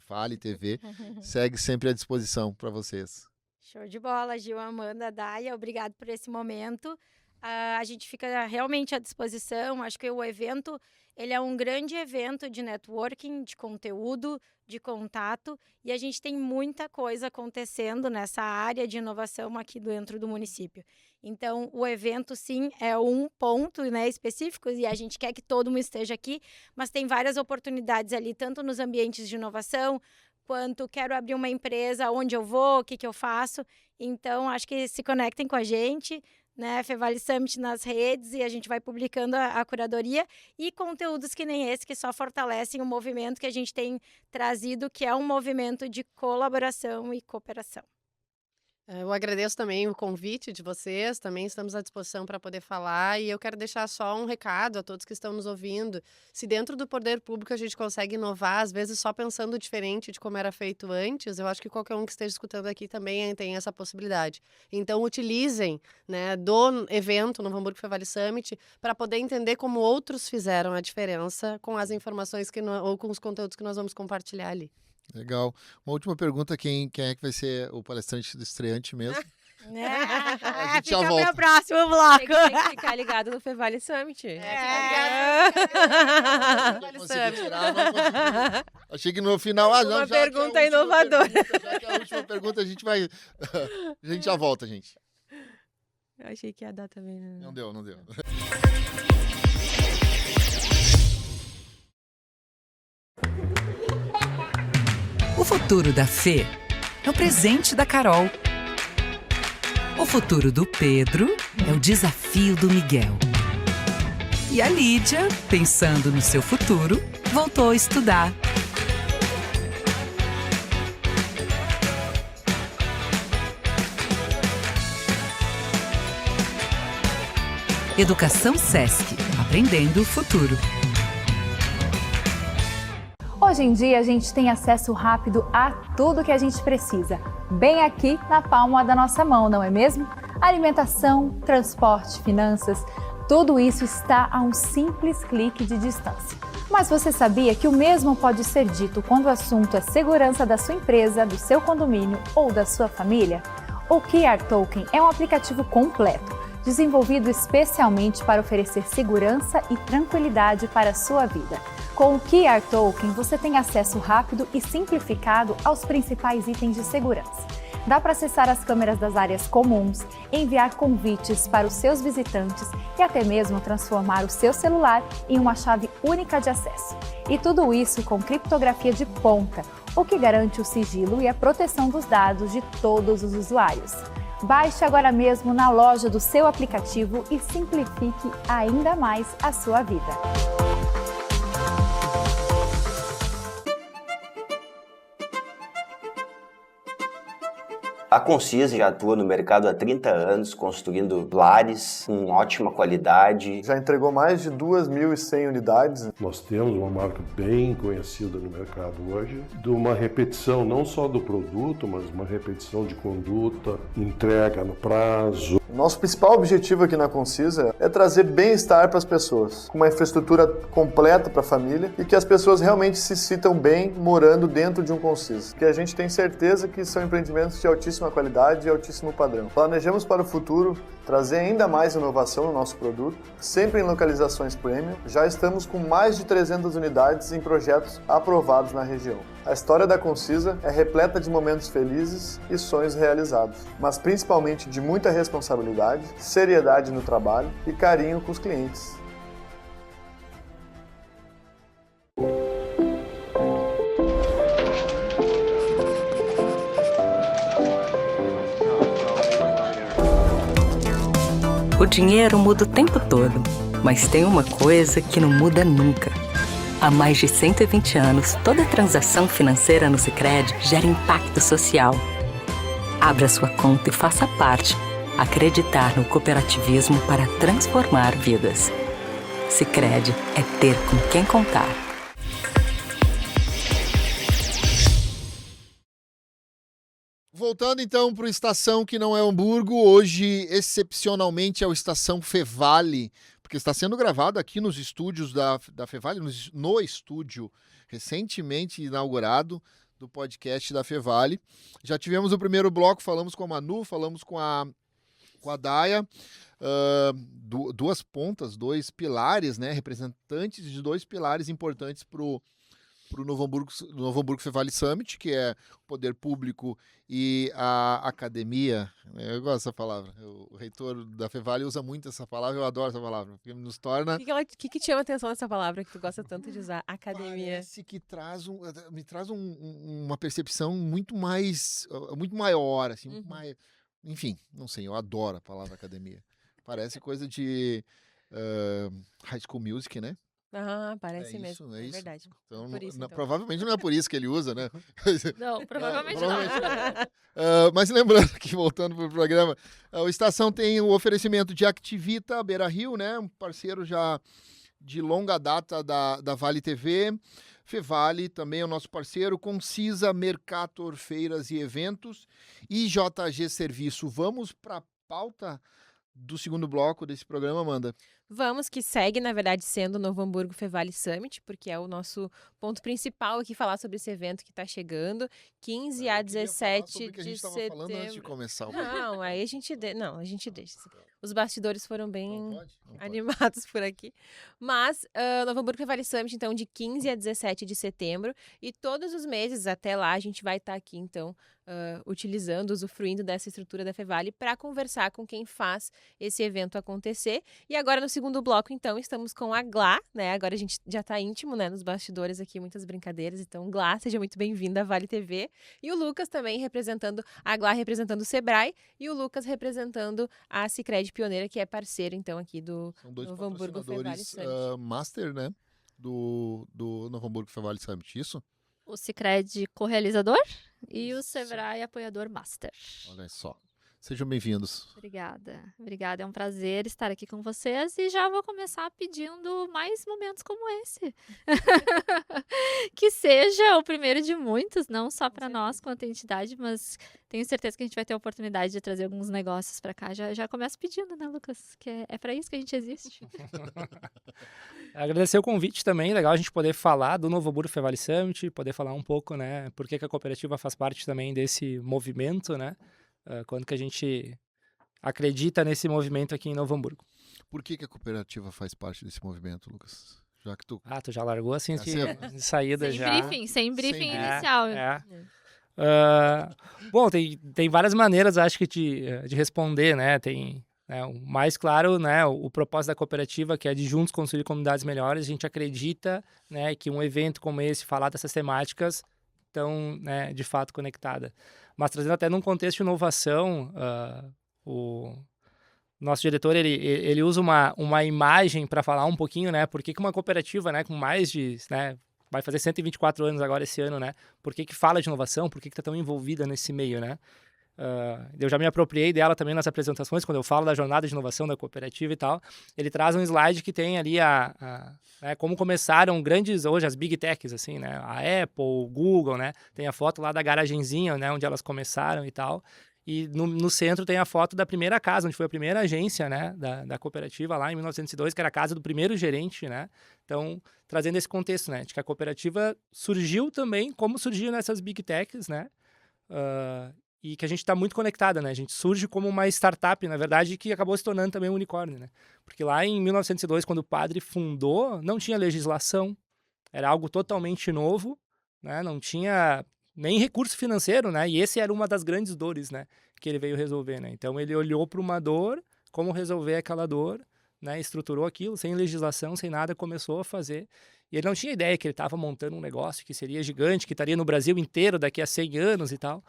A: Vale TV segue sempre à disposição para vocês.
C: Show de bola, Gil, Amanda, Daia, obrigado por esse momento. a gente fica realmente à disposição. Acho que o evento, ele é um grande evento de networking, de conteúdo, de contato, e a gente tem muita coisa acontecendo nessa área de inovação aqui dentro do município. Então, o evento, sim, é um ponto, né, específico, e a gente quer que todo mundo esteja aqui, mas tem várias oportunidades ali, tanto nos ambientes de inovação, quanto quero abrir uma empresa, onde eu vou, o que eu faço. Então, acho que se conectem com a gente, né, Fevale Summit nas redes, e a gente vai publicando a curadoria e conteúdos que nem esse, que só fortalecem o movimento que a gente tem trazido, que é um movimento de colaboração e cooperação.
D: Eu agradeço também o convite de vocês, também estamos à disposição para poder falar, e eu quero deixar só um recado a todos que estão nos ouvindo. Se dentro do poder público a gente consegue inovar, às vezes só pensando diferente de como era feito antes, eu acho que qualquer um que esteja escutando aqui também tem essa possibilidade. Então utilizem, né, do evento Novo Hamburgo Fevale Summit para poder entender como outros fizeram a diferença com as informações ou com os conteúdos que nós vamos compartilhar ali.
A: Legal. Uma última pergunta, quem é que vai ser o palestrante do estreante mesmo? A gente já
C: Fica
A: volta.
C: pro próximo bloco.
B: Tem que ficar ligado no Fevale Summit.
A: Achei que no final...
B: Uma pergunta inovadora.
A: Já que é a última pergunta, a gente vai... A gente já volta, gente.
B: Eu achei que ia dar também. Né?
A: Não deu.
E: O futuro da Fê é o presente da Carol. O futuro do Pedro é o desafio do Miguel. E a Lídia, pensando no seu futuro, voltou a estudar. Educação Sesc, aprendendo o futuro.
F: Hoje em dia a gente tem acesso rápido a tudo que a gente precisa, bem aqui na palma da nossa mão, não é mesmo? Alimentação, transporte, finanças, tudo isso está a um simples clique de distância. Mas você sabia que o mesmo pode ser dito quando o assunto é segurança da sua empresa, do seu condomínio ou da sua família? O QR Token é um aplicativo completo, desenvolvido especialmente para oferecer segurança e tranquilidade para a sua vida. Com o QR Token, você tem acesso rápido e simplificado aos principais itens de segurança. Dá para acessar as câmeras das áreas comuns, enviar convites para os seus visitantes e até mesmo transformar o seu celular em uma chave única de acesso. E tudo isso com criptografia de ponta, o que garante o sigilo e a proteção dos dados de todos os usuários. Baixe agora mesmo na loja do seu aplicativo e simplifique ainda mais a sua vida.
G: A Concisa já atua no mercado há 30 anos, construindo lares com ótima qualidade.
H: Já entregou mais de 2.100 unidades.
I: Nós temos uma marca bem conhecida no mercado hoje, de uma repetição não só do produto, mas uma repetição de conduta, entrega no prazo.
H: Nosso principal objetivo aqui na Concisa é trazer bem-estar para as pessoas, com uma infraestrutura completa para a família e que as pessoas realmente se sintam bem morando dentro de um Concisa. Que a gente tem certeza que são empreendimentos de altíssima qualidade e altíssimo padrão. Planejamos para o futuro trazer ainda mais inovação no nosso produto, sempre em localizações premium. Já estamos com mais de 300 unidades em projetos aprovados na região. A história da Concisa é repleta de momentos felizes e sonhos realizados, mas principalmente de muita responsabilidade, seriedade no trabalho e carinho com os clientes.
E: O dinheiro muda o tempo todo, mas tem uma coisa que não muda nunca. Há mais de 120 anos, toda transação financeira no Sicredi gera impacto social. Abra sua conta e faça parte. Acreditar no cooperativismo para transformar vidas. Sicredi é ter com quem contar.
A: Voltando então para o Estação que não é Hamburgo, hoje excepcionalmente é o Estação Fevale, porque está sendo gravado aqui nos estúdios da Fevale, no estúdio recentemente inaugurado do podcast da Fevale. Já tivemos o primeiro bloco, falamos com a Manu, falamos com a com a DAIA, duas pontas, 2 pilares, né, representantes de 2 pilares importantes para o Novo Hamburgo Fevale Summit, que é o poder público e a academia. Eu gosto dessa palavra. O reitor da Fevale usa muito essa palavra, eu adoro essa palavra, porque nos torna...
B: O que te chama a atenção nessa palavra que tu gosta tanto de usar? Academia.
A: Parece que me traz uma percepção muito maior, assim, muito mais... Enfim, não sei, eu adoro a palavra academia. Parece coisa de High School Music, né?
B: Parece mesmo. É
A: isso.
B: verdade.
A: Então,
B: Por isso, então.
A: provavelmente não é por isso que ele usa, né?
J: Não, provavelmente não.
A: Mas lembrando aqui, voltando para o programa, a Estação tem o oferecimento de Activita Beira Rio, né? Um parceiro já de longa data da Vale TV. Fevale também é o nosso parceiro, Concisa, Mercator, Feiras e Eventos e JG Serviço. Vamos para a pauta do segundo bloco desse programa, Amanda?
B: Vamos, que segue, na verdade, sendo o Novo Hamburgo Fevale Summit, porque é o nosso ponto principal aqui, falar sobre esse evento que está chegando, 15 a 17
A: que a
B: de
A: gente estava
B: setembro.
A: falando antes de começar.
B: Não, aí a gente deixa. Os bastidores foram bem
A: Não pode.
B: animados por aqui. Mas, Novo Hamburgo Fevale Summit, então, de 15 a 17 de setembro. E todos os meses, até lá, a gente vai estar aqui, então, usufruindo dessa estrutura da Fevale para conversar com quem faz esse evento acontecer. E agora, no segundo bloco, então, estamos com a Glá, né? Agora a gente já está íntimo, né? Nos bastidores aqui, muitas brincadeiras. Então, Glá, seja muito bem-vinda à Vale TV. E o Lucas também representando, a Glá representando o Sebrae e o Lucas representando a Sicredi Pioneira, que é parceiro, então, aqui do Novo Hamburgo Fevale Summit.
A: Master, né? Do Novo Hamburgo Fevale Summit, isso?
J: O Sicredi co-realizador e o Sebrae apoiador master.
A: Olha só. Sejam bem-vindos.
J: Obrigada. É um prazer estar aqui com vocês e já vou começar pedindo mais momentos como esse. Que seja o primeiro de muitos, não só para nós quanto entidade, mas tenho certeza que a gente vai ter a oportunidade de trazer alguns negócios para cá. Já começo pedindo, né, Lucas? Que é para isso que a gente existe.
K: Agradecer o convite também, legal a gente poder falar do Novo Hamburgo Fevale Summit, poder falar um pouco, né, por que a cooperativa faz parte também desse movimento, né, quando que a gente acredita nesse movimento aqui em Novo Hamburgo.
A: Por que a cooperativa faz parte desse movimento, Lucas? Já que tu
K: já largou assim de saída já.
J: Sem briefing inicial.
K: Bom, tem várias maneiras, acho que, de responder, né, tem... o mais claro, né, o propósito da cooperativa, que é de juntos construir comunidades melhores. A gente acredita, né, que um evento como esse, falar dessas temáticas, estão, né, de fato conectadas. Mas trazendo até num contexto de inovação, o nosso diretor ele usa uma imagem para falar um pouquinho, né, por que uma cooperativa, né, com mais de, né, vai fazer 124 anos agora esse ano, né, por que fala de inovação, por que está tão envolvida nesse meio, né? Eu já me apropriei dela também nas apresentações, quando eu falo da jornada de inovação da cooperativa e tal. Ele traz um slide que tem ali né, como começaram grandes, hoje as big techs, assim, né? A Apple, o Google, né? Tem a foto lá da garagenzinha, né? Onde elas começaram e tal. E no centro tem a foto da primeira casa, onde foi a primeira agência, né? Da cooperativa lá em 1902, que era a casa do primeiro gerente, né? Então, trazendo esse contexto, né? De que a cooperativa surgiu também, como surgiu nessas big techs, né? E que a gente está muito conectada, né? A gente surge como uma startup, na verdade, que acabou se tornando também um unicórnio, né? Porque lá em 1902, quando o padre fundou, não tinha legislação, era algo totalmente novo, né? Não tinha nem recurso financeiro, né? E esse era uma das grandes dores, né? Que ele veio resolver, né? Então, ele olhou para uma dor, como resolver aquela dor, né? Estruturou aquilo, sem legislação, sem nada, começou a fazer. E ele não tinha ideia que ele estava montando um negócio que seria gigante, que estaria no Brasil inteiro daqui a 100 anos e tal.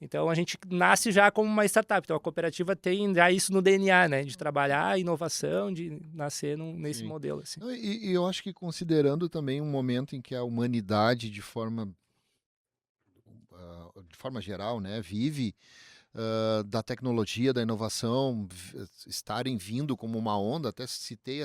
K: Então, a gente nasce já como uma startup. Então, a cooperativa tem já isso no DNA, né? De trabalhar a inovação, de nascer nesse modelo. Assim.
A: E eu acho que considerando também um momento em que a humanidade, de forma geral, né, vive da tecnologia, da inovação, estarem vindo como uma onda, até citei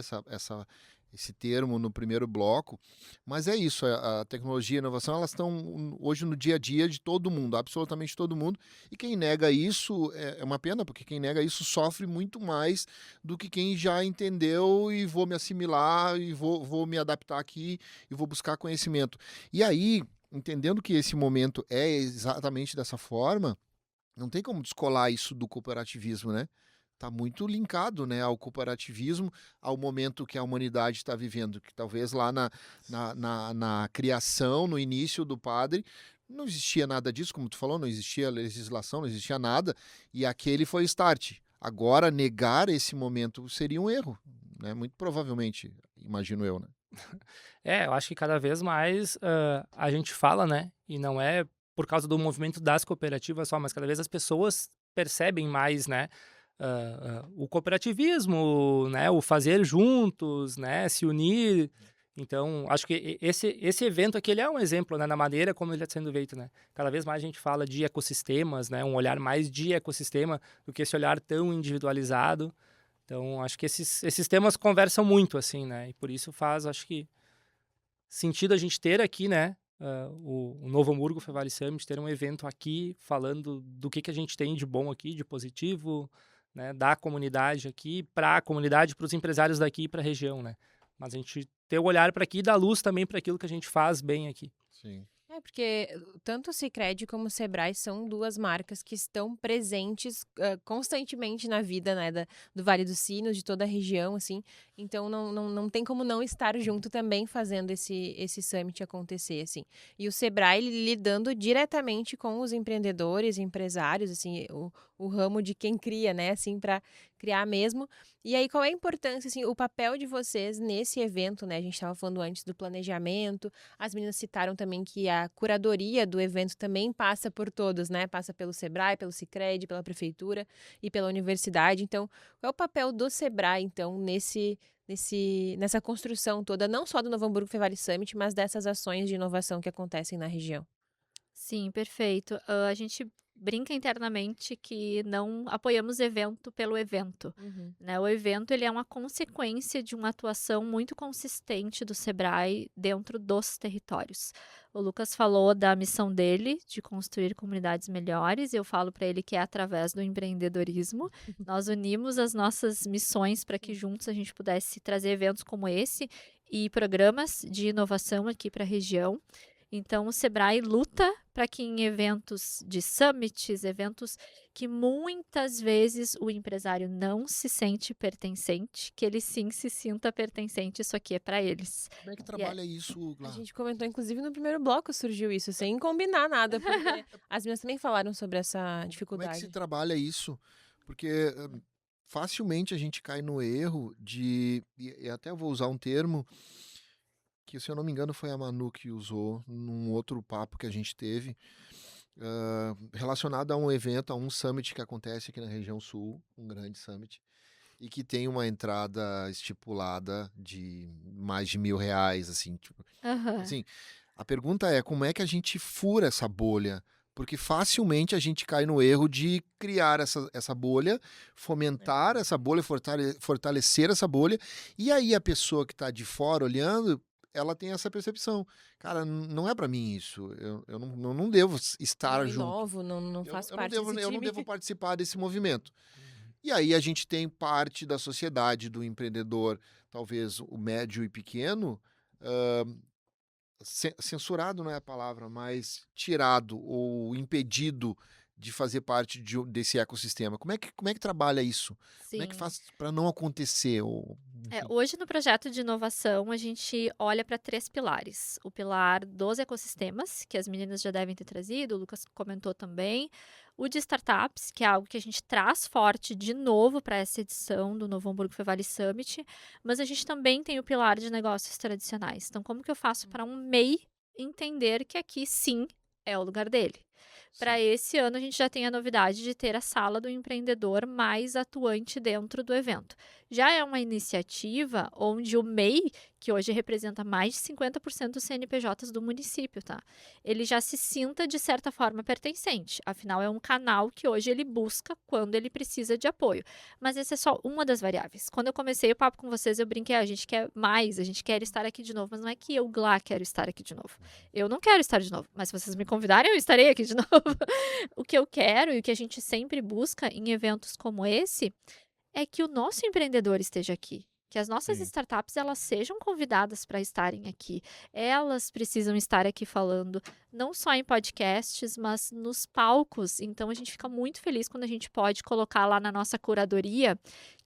A: esse termo no primeiro bloco, mas é isso, a tecnologia e a inovação, elas estão hoje no dia a dia de todo mundo, absolutamente todo mundo, e quem nega isso é uma pena, porque quem nega isso sofre muito mais do que quem já entendeu e vou me assimilar, e vou me adaptar aqui, e vou buscar conhecimento. E aí, entendendo que esse momento é exatamente dessa forma, não tem como descolar isso do cooperativismo, né? está muito linkado, né, ao cooperativismo, ao momento que a humanidade está vivendo, que talvez lá na criação, no início do padre, não existia nada disso, como tu falou, não existia legislação, não existia nada, e aquele foi o start. Agora, negar esse momento seria um erro, né, muito provavelmente, imagino eu, né.
K: Eu acho que cada vez mais a gente fala, né, e não é por causa do movimento das cooperativas só, mas cada vez as pessoas percebem mais, né, o cooperativismo, né, o fazer juntos, né, se unir. Então, acho que esse evento aqui ele é um exemplo, né, na maneira como ele está sendo feito, né. Cada vez mais a gente fala de ecossistemas, né, um olhar mais de ecossistema do que esse olhar tão individualizado. Então, acho que esses temas conversam muito, assim, né, e por isso faz, acho que, sentido a gente ter aqui, né, o Novo Hamburgo Fevale Summit, ter um evento aqui falando do que a gente tem de bom aqui, de positivo, né, da comunidade aqui, para a comunidade, para os empresários daqui e para a região, né. Mas a gente ter o olhar para aqui e dar luz também para aquilo que a gente faz bem aqui.
A: Sim.
B: Porque tanto o Sicredi como o Sebrae são duas marcas que estão presentes constantemente na vida, né, do Vale dos Sinos, de toda a região, assim. Então, não tem como não estar junto também fazendo esse summit acontecer, assim. E o Sebrae lidando diretamente com os empreendedores, empresários, assim, o ramo de quem cria, né, assim, para criar mesmo. E aí, qual é a importância, assim, o papel de vocês nesse evento, né? A gente estava falando antes do planejamento, as meninas citaram também que a curadoria do evento também passa por todos, né? Passa pelo Sebrae, pelo Sicredi, pela prefeitura e pela universidade. Então, qual é o papel do Sebrae, então, nessa construção toda, não só do Novo Hamburgo Fevale Summit, mas dessas ações de inovação que acontecem na região?
J: Sim, perfeito. A gente brinca internamente que não apoiamos evento pelo evento, né? O evento ele é uma consequência de uma atuação muito consistente do Sebrae dentro dos territórios. O Lucas falou da missão dele de construir comunidades melhores, e eu falo para ele que é através do empreendedorismo. Nós unimos as nossas missões para que juntos a gente pudesse trazer eventos como esse e programas de inovação aqui para a região. Então, o Sebrae luta para que em eventos de summits, eventos que muitas vezes o empresário não se sente pertencente, que ele sim se sinta pertencente, isso aqui é para eles.
A: Como é que trabalha isso, Glá?
B: A gente comentou, inclusive, no primeiro bloco surgiu isso, sem combinar nada, porque as meninas também falaram sobre essa dificuldade.
A: Como é que se trabalha isso? Porque facilmente a gente cai no erro de, e até vou usar um termo que, se eu não me engano, foi a Manu que usou num outro papo que a gente teve, relacionado a um evento, a um summit que acontece aqui na região sul, um grande summit, e que tem uma entrada estipulada de mais de R$1.000, assim. Tipo, assim, a pergunta é, como é que a gente fura essa bolha? Porque facilmente a gente cai no erro de criar essa bolha, fomentar essa bolha, fortalecer essa bolha, e aí a pessoa que está de fora olhando, ela tem essa percepção. Cara, não é para mim isso. Eu não devo estar junto.
B: Novo, não faz parte desse time.
A: Eu não devo participar desse movimento. E aí a gente tem parte da sociedade, do empreendedor, talvez o médio e pequeno, censurado não é a palavra, mas tirado ou impedido de fazer parte desse ecossistema. Como é que trabalha isso?
J: Sim.
A: Como é que faz para não acontecer?
J: Hoje, no projeto de inovação, a gente olha para 3 pilares. O pilar dos ecossistemas, que as meninas já devem ter trazido, o Lucas comentou também. O de startups, que é algo que a gente traz forte de novo para essa edição do Novo Hamburgo Fevale Summit. Mas a gente também tem o pilar de negócios tradicionais. Então, como que eu faço para um MEI entender que aqui, sim, é o lugar dele? Para esse ano, a gente já tem a novidade de ter a sala do empreendedor mais atuante dentro do evento. Já é uma iniciativa onde o MEI, que hoje representa mais de 50% dos CNPJs do município, tá? Ele já se sinta, de certa forma, pertencente. Afinal, é um canal que hoje ele busca quando ele precisa de apoio. Mas essa é só uma das variáveis. Quando eu comecei o papo com vocês, eu brinquei, a gente quer mais, a gente quer estar aqui de novo. Mas não é que eu, Glá, quero estar aqui de novo. Eu não quero estar de novo. Mas se vocês me convidarem, eu estarei aqui de novo. O que eu quero e o que a gente sempre busca em eventos como esse é que o nosso empreendedor esteja aqui. que as nossas
A: Sim.
J: startups elas sejam convidadas para estarem aqui. Elas precisam estar aqui falando, não só em podcasts, mas nos palcos. Então, a gente fica muito feliz quando a gente pode colocar lá na nossa curadoria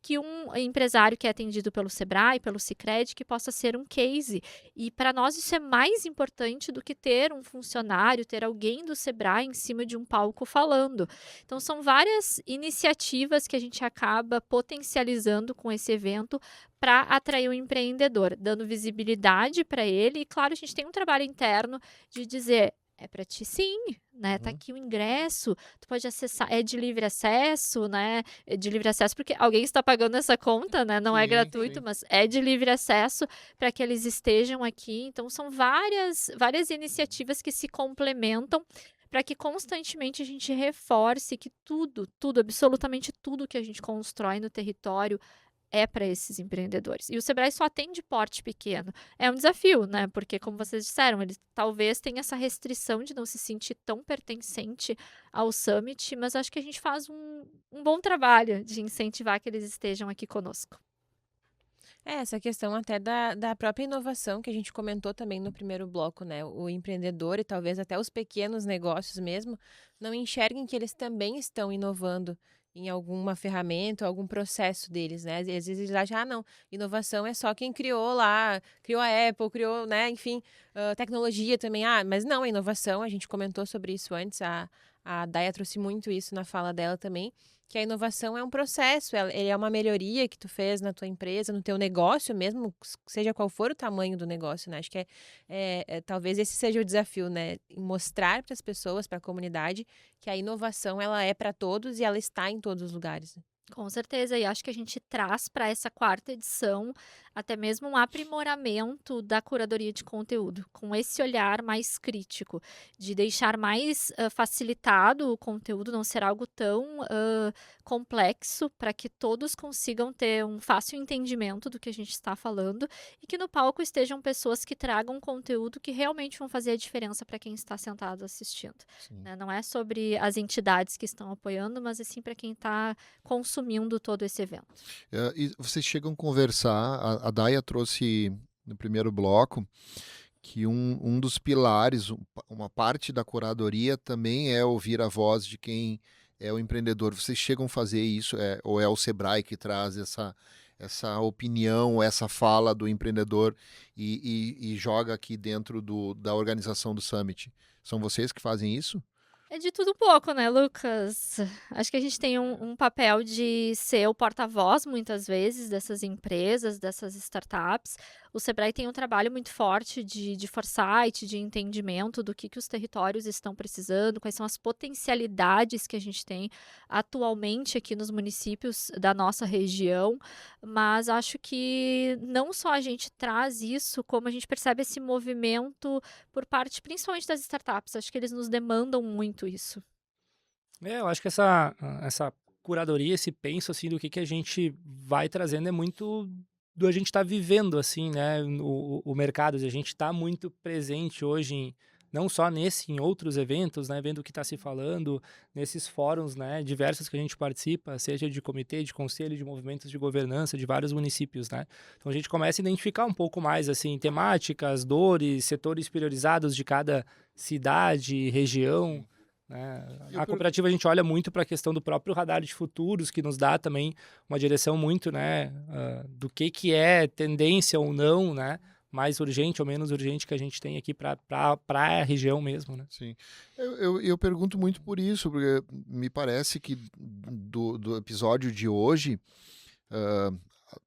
J: que um empresário que é atendido pelo Sebrae, pelo Sicredi, que possa ser um case. E para nós isso é mais importante do que ter um funcionário, ter alguém do Sebrae em cima de um palco falando. Então, são várias iniciativas que a gente acaba potencializando com esse evento para atrair o empreendedor, dando visibilidade para ele. E, claro, a gente tem um trabalho interno de dizer, é para ti sim, né? Tá aqui o ingresso, tu pode acessar, é de livre acesso, né? É de livre acesso porque alguém está pagando essa conta, né? Não é
A: Sim,
J: gratuito,
A: sim.
J: mas é de livre acesso para que eles estejam aqui. Então, são várias iniciativas que se complementam para que constantemente a gente reforce que tudo, absolutamente tudo que a gente constrói no território é para esses empreendedores. E o Sebrae só atende porte pequeno. É um desafio, né? Porque, como vocês disseram, ele talvez tenha essa restrição de não se sentir tão pertencente ao Summit, mas acho que a gente faz um bom trabalho de incentivar que eles estejam aqui conosco.
B: Essa questão até da própria inovação que a gente comentou também no primeiro bloco, né? O empreendedor e talvez até os pequenos negócios mesmo não enxerguem que eles também estão inovando em alguma ferramenta, algum processo deles, né? Às vezes eles acham, não, inovação é só quem criou lá, criou a Apple, criou, né, enfim, tecnologia também. Mas não, a inovação, a gente comentou sobre isso antes, a Daya trouxe muito isso na fala dela também, que a inovação é um processo, ele é uma melhoria que tu fez na tua empresa, no teu negócio mesmo, seja qual for o tamanho do negócio, né? Acho que talvez esse seja o desafio, né? Mostrar para as pessoas, para a comunidade, que a inovação ela é para todos e ela está em todos os lugares.
J: Com certeza, e acho que a gente traz para essa 4ª edição até mesmo um aprimoramento da curadoria de conteúdo, com esse olhar mais crítico, de deixar mais facilitado o conteúdo, não ser algo tão complexo, para que todos consigam ter um fácil entendimento do que a gente está falando e que no palco estejam pessoas que tragam conteúdo que realmente vão fazer a diferença para quem está sentado assistindo. Né? Não é sobre as entidades que estão apoiando, mas sim para quem está consumindo todo esse evento.
A: E vocês chegam a conversar, a Daya trouxe no primeiro bloco que um dos pilares, uma parte da curadoria também é ouvir a voz de quem é o empreendedor. Vocês chegam a fazer isso, ou é o Sebrae que traz essa opinião, essa fala do empreendedor e joga aqui dentro da organização do Summit? São vocês que fazem isso?
J: É de tudo um pouco, né, Lucas? Acho que a gente tem um papel de ser o porta-voz, muitas vezes, dessas empresas, dessas startups. O Sebrae tem um trabalho muito forte de foresight, de entendimento do que os territórios estão precisando, quais são as potencialidades que a gente tem atualmente aqui nos municípios da nossa região. Mas acho que não só a gente traz isso, como a gente percebe esse movimento por parte, principalmente das startups. Acho que eles nos demandam muito isso.
K: Eu acho que essa curadoria, esse penso assim do que a gente vai trazendo é muito do a gente estar vivendo assim, né, o mercado, a gente está muito presente hoje não só em outros eventos, né, vendo o que está se falando, nesses fóruns, né, diversos que a gente participa, seja de comitê, de conselho, de movimentos de governança de vários municípios, né. Então a gente começa a identificar um pouco mais, assim, temáticas, dores, setores priorizados de cada cidade, região, né. A cooperativa a gente olha muito para a questão do próprio radar de futuros, que nos dá também uma direção muito, né, do que é tendência ou não, né, mais urgente ou menos urgente que a gente tem aqui para a região mesmo, né?
A: Sim. Eu pergunto muito por isso, porque me parece que do episódio de hoje,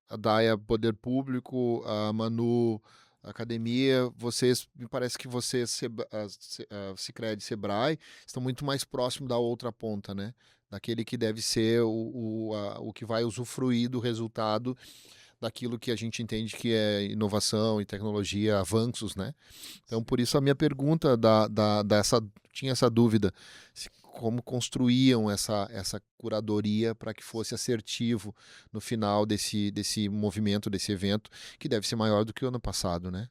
A: a Daya, Poder Público, a Manu, Academia, me parece que vocês, Sicredi, Sebrae, estão muito mais próximos da outra ponta, né? Daquele que deve ser o que vai usufruir do resultado daquilo que a gente entende que é inovação e tecnologia, avanços, né? Então, por isso a minha pergunta tinha essa dúvida, como construíam essa curadoria para que fosse assertivo no final desse movimento, desse evento, que deve ser maior do que o ano passado, né?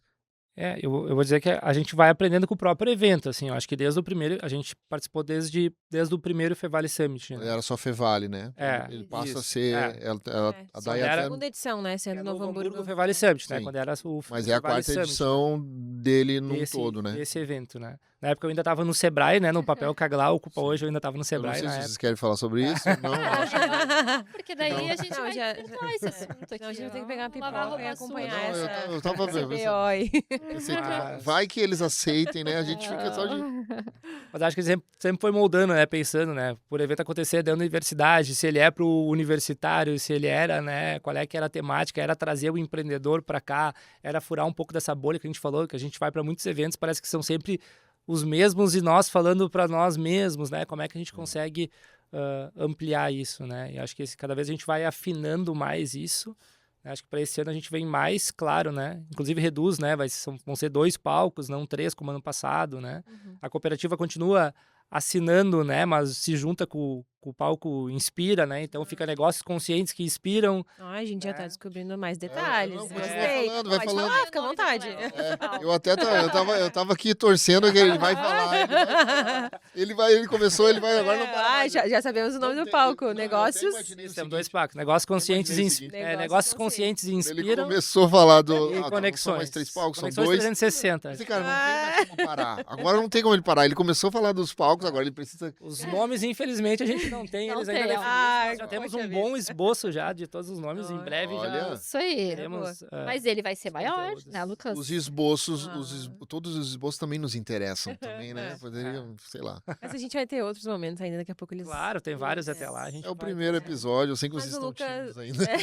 K: Eu vou dizer que a gente vai aprendendo com o próprio evento, assim, eu acho que desde o primeiro, a gente participou desde o primeiro Fevale Summit, né?
A: Era só Fevale, né?
K: É,
A: Ele passa
K: isso,
A: a ser... a
B: Só
A: daí
B: era a
A: até-
B: segunda edição, né? Sendo Novo Hamburgo.
K: Fevale Summit, né?
A: Sim.
K: Quando era o
A: Mas
K: o
A: é a
K: Fevale
A: quarta
K: Summit,
A: edição dele num todo, né?
K: Desse evento, né? Na época eu ainda estava no Sebrae, né? No papel que a Glau ocupa hoje, eu ainda estava no
A: Eu não
K: Sebrae
A: sei
K: na
A: se
K: época.
A: vocês querem falar sobre isso. Não, acho que...
J: Porque daí a gente
B: Não,
J: vai
B: já-
J: continuar esse assunto aqui.
B: Não, a gente
J: ó.
B: tem que pegar a
J: Vamos lavar
B: pipoca e
J: roupa suja.
B: acompanhar
A: Não,
B: essa...
A: eu tava
B: esse
A: vendo.
B: BO aí.
A: Pensei que
K: Mas-
A: vai que eles aceitem, né? A gente fica só de...
K: Mas acho que sempre foi moldando, né? Pensando, né? Por evento acontecer dentro da universidade, se ele é pro universitário, se ele era, né? Qual é que era a temática, era trazer o empreendedor para cá, era furar um pouco dessa bolha que a gente falou, que a gente vai para muitos eventos, parece que são sempre os mesmos e nós falando para nós mesmos, né? Como é que a gente consegue ampliar isso, né? E acho que cada vez a gente vai afinando mais isso. Acho que para esse ano a gente vem mais claro, né? Inclusive reduz, né? Vão ser 2 palcos, não 3 como ano passado, né? A cooperativa continua assinando, né? Mas se junta com o palco Inspira, né? Então fica negócios conscientes que inspiram.
B: Ai, a gente já tá
K: É.
B: descobrindo mais detalhes.
A: não, continua
B: Gostei.
A: falando, vai
B: Pode
A: falando.
B: falar, fica à vontade.
A: Eu até eu tava aqui torcendo que ele vai falar. Ele começou, ele vai agora não para.
B: Ah,
A: mais.
B: já sabemos o nome
A: Não
B: do
A: tem-
B: palco.
A: não, eu até
B: Negócios.
A: imaginei o
K: Temos
A: seguinte,
K: 2 palcos. Negócios conscientes,
A: imaginei o seguinte.
K: negócios conscientes
A: Ele
K: inspiram
A: começou a falar do...
K: e
A: não são
K: conexões.
A: mais 3 palcos, são
K: Conexões
A: 2.
K: 360.
A: Esse cara não tem mais como parar. Agora não tem como ele parar. Ele começou a falar dos palcos, agora ele precisa...
K: Os nomes, infelizmente, a gente não tem
J: Não
K: eles
J: tem,
K: ainda
J: ó.
K: definidos.
B: Ah,
K: Nós já temos
B: poxa
K: um
B: vida.
K: bom esboço já de todos os nomes. Em breve
A: Olha.
K: já
J: Isso aí.
K: teremos...
J: Mas ele vai ser maior,
K: conteúdos.
J: né, Lucas?
A: Os esboços,
B: Ah.
A: todos os esboços também nos interessam também, né? Poderia, sei lá.
B: Mas a gente vai ter outros momentos ainda, daqui a pouco eles...
K: Claro, tem vários até lá. A gente
A: É o
K: vai-
A: primeiro episódio, eu sei que
B: Mas
A: vocês
B: o
A: estão
B: Lucas-
A: tímidos ainda.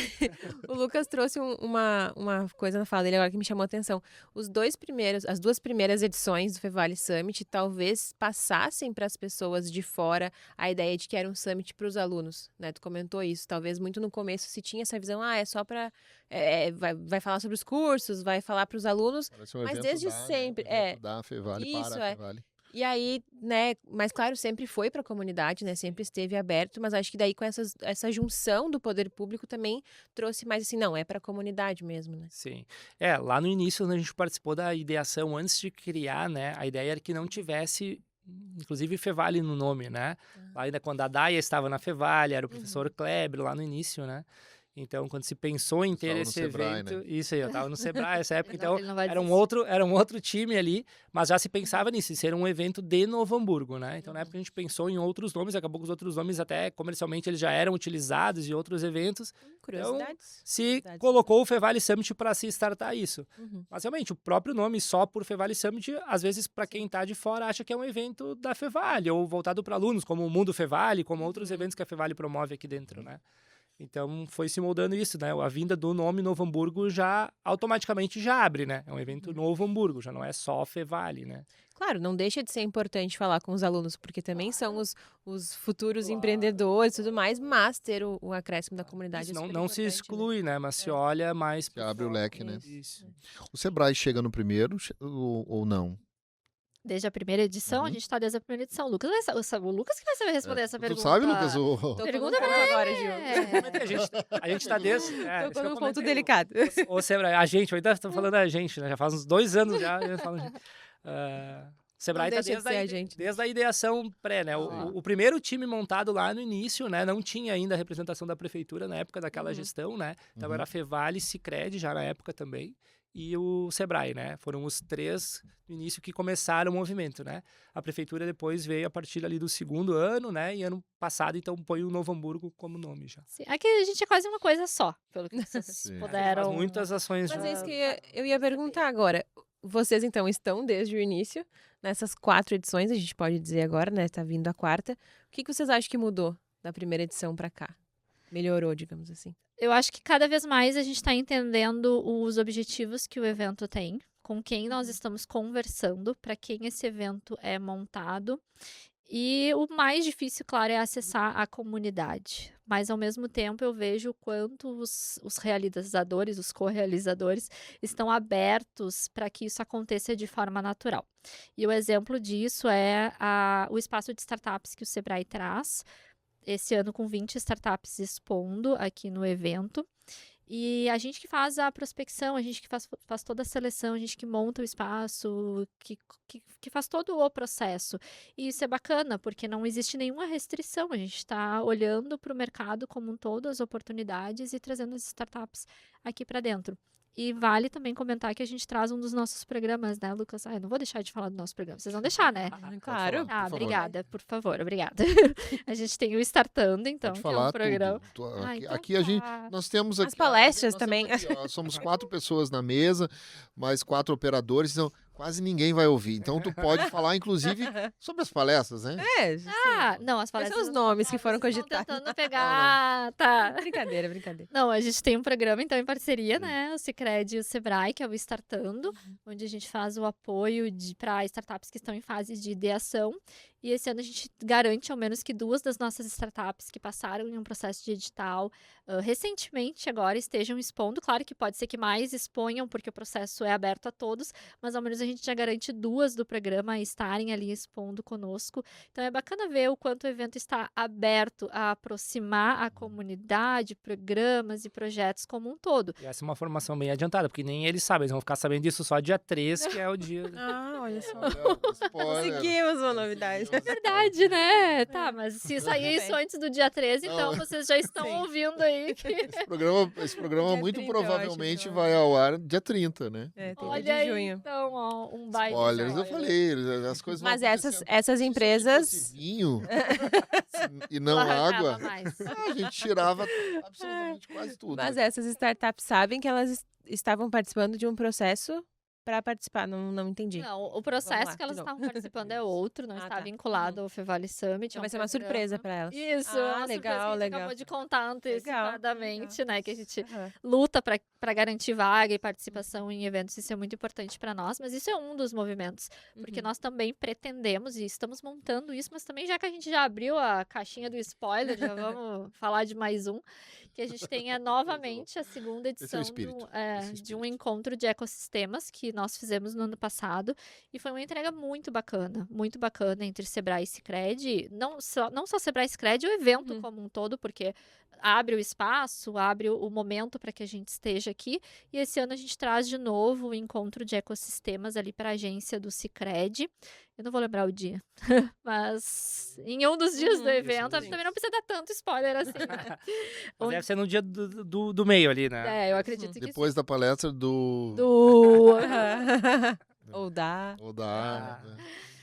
B: O Lucas trouxe uma coisa na fala dele agora que me chamou a atenção. As 2 primeiras edições do Fevale Summit talvez passassem para as pessoas de fora a ideia de que era um summit para os alunos, né? Tu comentou isso. Talvez muito no começo se tinha essa visão, é só para... vai falar sobre os cursos, vai falar para os alunos.
A: Parece um
B: Mas
A: evento
B: desde
A: da, né?
B: sempre,
A: Evento da Fevale
B: Isso,
A: para a
B: é.
A: Fevale.
B: E aí, né, mas claro, sempre foi para a comunidade, né, sempre esteve aberto, mas acho que daí com essa junção do poder público também trouxe mais assim, não, é para a comunidade mesmo, né?
K: Sim. Lá no início, quando a gente participou da ideação, antes de criar, né, a ideia era que não tivesse, inclusive, Fevale no nome, né? Lá ainda quando a Daia estava na Fevale, era o professor Kleber lá no início, né? Então, quando se pensou em ter
A: Estava no
K: esse
A: Sebrae,
K: evento...
A: né?
K: Isso aí, eu estava no Sebrae nessa época, então
J: Ele não vai
K: era um
J: desistir.
K: outro time ali, mas já se pensava nisso, em ser um evento de Novo Hamburgo, né? Então, na época, a gente pensou em outros nomes, acabou que os outros nomes, até comercialmente, eles já eram utilizados em outros eventos.
B: Curiosidades?
K: Se
B: Curiosidades.
K: colocou o Fevale Summit para se startar isso.
B: Uhum.
K: Mas, realmente, o próprio nome só por Fevale Summit, às vezes, para quem está de fora, acha que é um evento da Fevale, ou voltado para alunos, como o Mundo Fevale, como outros eventos que a Fevale promove aqui dentro, né? Então, foi se moldando isso, né? A vinda do nome Novo Hamburgo já automaticamente já abre, né? É um evento Novo Hamburgo, já não é só Fevale, né?
B: Claro, não deixa de ser importante falar com os alunos, porque também são os futuros empreendedores e tudo mais, mas ter o acréscimo da comunidade
K: Isso
B: é
K: não,
B: super
K: não se
B: importante, né?
K: exclui, né? Mas se olha mais...
A: Se abre o leque, né?
K: Isso.
A: O Sebrae chega no primeiro ou não?
J: Desde a primeira edição, a
A: Uhum.
J: gente tá desde a primeira edição. O Lucas que vai saber responder essa
A: Tu
J: pergunta.
A: sabe, Lucas?
B: Tô
J: Pergunta
B: colocando
J: pra
B: agora,
J: ele.
B: Gil.
K: A gente tá desde...
B: Tocou
K: isso que eu
B: num ponto
K: comentei.
B: delicado.
K: Ô, Sebrae, a gente, eu ainda estou falando a gente, né? Já faz uns 2 anos já. Eu falo, Sebrae
B: Não
K: tá
B: deixa de ser a gente.
K: desde a ideação pré, né? O primeiro time montado lá no início, né? Não tinha ainda a representação da prefeitura na época daquela gestão, né? Então era a Fevale, Sicredi já na época também. E o Sebrae, né? Foram os 3 no início que começaram o movimento, né? A prefeitura depois veio a partir ali do 2º ano, né? E ano passado, então, põe o Novo Hamburgo como nome já.
J: Sim, aqui a gente é quase uma coisa só, pelo que vocês
A: Sim.
J: puderam...
K: Faz muitas ações
B: Mas
K: já.
B: é isso que eu ia perguntar agora. Vocês, então, estão desde o início, nessas 4 edições, a gente pode dizer agora, né? Tá vindo a 4ª. O que vocês acham que mudou da primeira edição para cá? Melhorou, digamos assim.
J: Eu acho que cada vez mais a gente está entendendo os objetivos que o evento tem, com quem nós estamos conversando, para quem esse evento é montado. E o mais difícil, claro, é acessar a comunidade. Mas, ao mesmo tempo, eu vejo o quanto os realizadores, os co-realizadores, estão abertos para que isso aconteça de forma natural. E o exemplo disso é o espaço de startups que o Sebrae traz, esse ano com 20 startups expondo aqui no evento. E a gente que faz a prospecção, a gente que faz toda a seleção, a gente que monta o espaço, que faz todo o processo. E isso é bacana, porque não existe nenhuma restrição. A gente está olhando para o mercado como um todo, as oportunidades e trazendo as startups aqui para dentro. E vale também comentar que a gente traz um dos nossos programas, né, Lucas? Eu não vou deixar de falar do nosso programa. Vocês vão deixar, né?
B: Claro.
J: Ah, obrigada, por favor, obrigada. A gente tem o Startando, então,
A: Pode
J: que é
A: falar
J: um programa.
A: tudo.
J: Então
A: Aqui a gente, nós temos
B: As
A: aqui,
B: palestras
A: nós temos
B: também.
A: aqui, ó, somos 4 pessoas na mesa, mais 4 operadores, então quase ninguém vai ouvir. Então tu pode falar, inclusive, sobre as palestras, né?
J: Não, as
B: Quais
J: palestras.
B: são os nomes que foram
J: Estão
B: cogitados?
J: tentando pegar. Tá.
B: Brincadeira, brincadeira.
J: Não, a gente tem um programa, então, em parceria, né? O Sicredi e o Sebrae, que é o Startando, onde a gente faz o apoio para startups que estão em fase de ideação. E esse ano a gente garante ao menos que 2 das nossas startups que passaram em um processo de edital recentemente agora estejam expondo. Claro que pode ser que mais exponham, porque o processo é aberto a todos, mas ao menos a gente já garante 2 do programa estarem ali expondo conosco. Então é bacana ver o quanto o evento está aberto a aproximar a comunidade, programas e projetos como um todo.
K: E essa é uma formação bem adiantada, porque nem eles sabem, eles vão ficar sabendo disso só dia 3, que é o dia.
B: Olha só.
A: Spoiler.
B: Conseguimos uma novidade.
J: É verdade, né? Tá, mas se sair isso antes do dia 13, então vocês já estão ouvindo aí que...
A: Esse programa
B: Dia
A: muito
B: 30,
A: provavelmente
B: eu acho,
A: vai ao ar dia 30, né?
B: É, 30
J: Olha
B: de
J: aí,
B: junho.
J: então, ó, um baita
A: Spoilers, eu
J: spoiler.
A: falei, as coisas vão
B: Mas
A: acontecendo.
B: essas
A: Se
B: empresas...
A: fosse vinho e não
J: Ela arrancava
A: água,
J: mais.
A: a gente tirava absolutamente quase tudo.
B: Mas essas startups sabem que elas estavam participando de um processo para participar, não entendi.
J: Não, o
B: Vamos
J: processo
B: lá,
J: que elas
B: de novo.
J: estavam participando é outro, não
B: Ah,
J: está
B: tá.
J: vinculado ao Fevale Summit.
B: Então
J: é um
B: vai ser uma
J: programa.
B: surpresa para elas.
J: Isso,
B: Ah,
J: é uma surpresa
B: legal,
J: que a gente
B: legal.
J: acabou de contar antecipadamente, né? Que a gente
B: Aham.
J: luta para garantir vaga e participação em eventos, isso é muito importante para nós, mas isso é um dos movimentos, porque nós também pretendemos e estamos montando isso, mas também já que a gente já abriu a caixinha do spoiler, já vamos falar de mais um, que a gente tenha novamente a segunda
A: Esse é o
J: edição
A: espírito,
J: de um encontro de ecossistemas que nós fizemos no ano passado, e foi uma entrega muito bacana entre Sebrae e Sicredi, não só Sebrae e Sicredi, o evento como um todo, porque abre o espaço, abre o momento para que a gente esteja aqui, e esse ano a gente traz de novo o encontro de ecossistemas ali para a agência do Sicredi. Eu não vou lembrar o dia, mas em um dos dias do evento, também não precisa dar tanto spoiler assim, né?
K: Mas deve ser no dia do meio ali, né?
J: É, eu acredito que
A: Depois da palestra do
B: Ou dá.
A: né?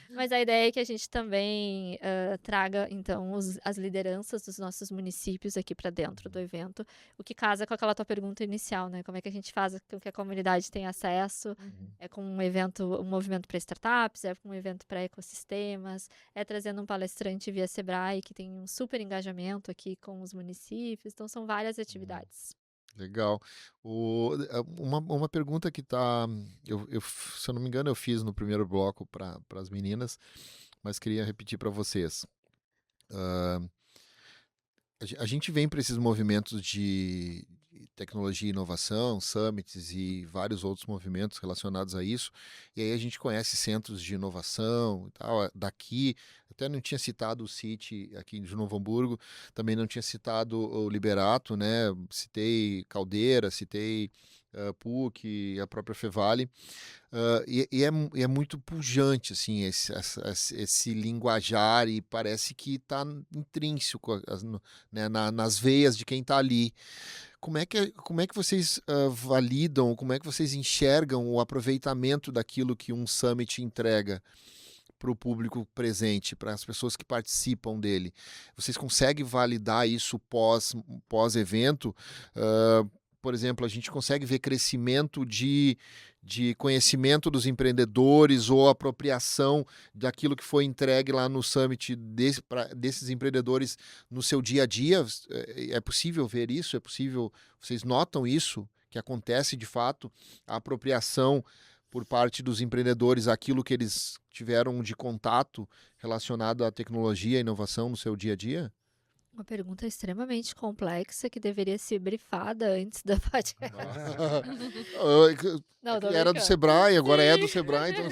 J: Mas a ideia é que a gente também traga, então, as lideranças dos nossos municípios aqui para dentro do evento, o que casa com aquela tua pergunta inicial, né? Como é que a gente faz com que a comunidade tenha acesso? É com um movimento para startups, é com um evento para ecossistemas, é trazendo um palestrante via Sebrae, que tem um super engajamento aqui com os municípios, então são várias atividades.
A: Legal. Uma pergunta que tá. Se eu não me engano, eu fiz no primeiro bloco para as meninas, mas queria repetir para vocês. A gente vem para esses movimentos de tecnologia e inovação, summits e vários outros movimentos relacionados a isso, e aí a gente conhece centros de inovação e tal, daqui, até não tinha citado o CIT aqui de Novo Hamburgo, também não tinha citado o Liberato, né, citei Caldeira, citei PUC, a própria Fevale, e é muito pujante assim, esse linguajar, e parece que está intrínseco né, nas veias de quem está ali. Como é que vocês validam, como é que vocês enxergam o aproveitamento daquilo que um summit entrega para o público presente, para as pessoas que participam dele? Vocês conseguem validar isso pós-evento? Por exemplo, a gente consegue ver crescimento de conhecimento dos empreendedores ou apropriação daquilo que foi entregue lá no summit desses empreendedores no seu dia a dia? É possível ver isso? É possível? Vocês notam isso? Que acontece de fato a apropriação por parte dos empreendedores aquilo que eles tiveram de contato relacionado à tecnologia e inovação no seu dia a dia?
J: Uma pergunta extremamente complexa que deveria ser brifada antes da podcast. Não, tô
A: Era do
J: brincando.
A: Sebrae, agora é do Sebrae. Então...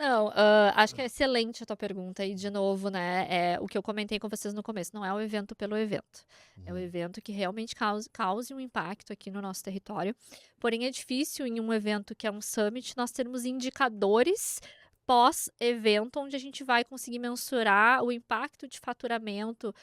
J: Não, acho que é excelente a tua pergunta. E, de novo, né, é o que eu comentei com vocês no começo. Não é o evento pelo evento. É o evento que realmente cause um impacto aqui no nosso território. Porém, é difícil em um evento que é um summit, nós termos indicadores pós-evento, onde a gente vai conseguir mensurar o impacto de faturamento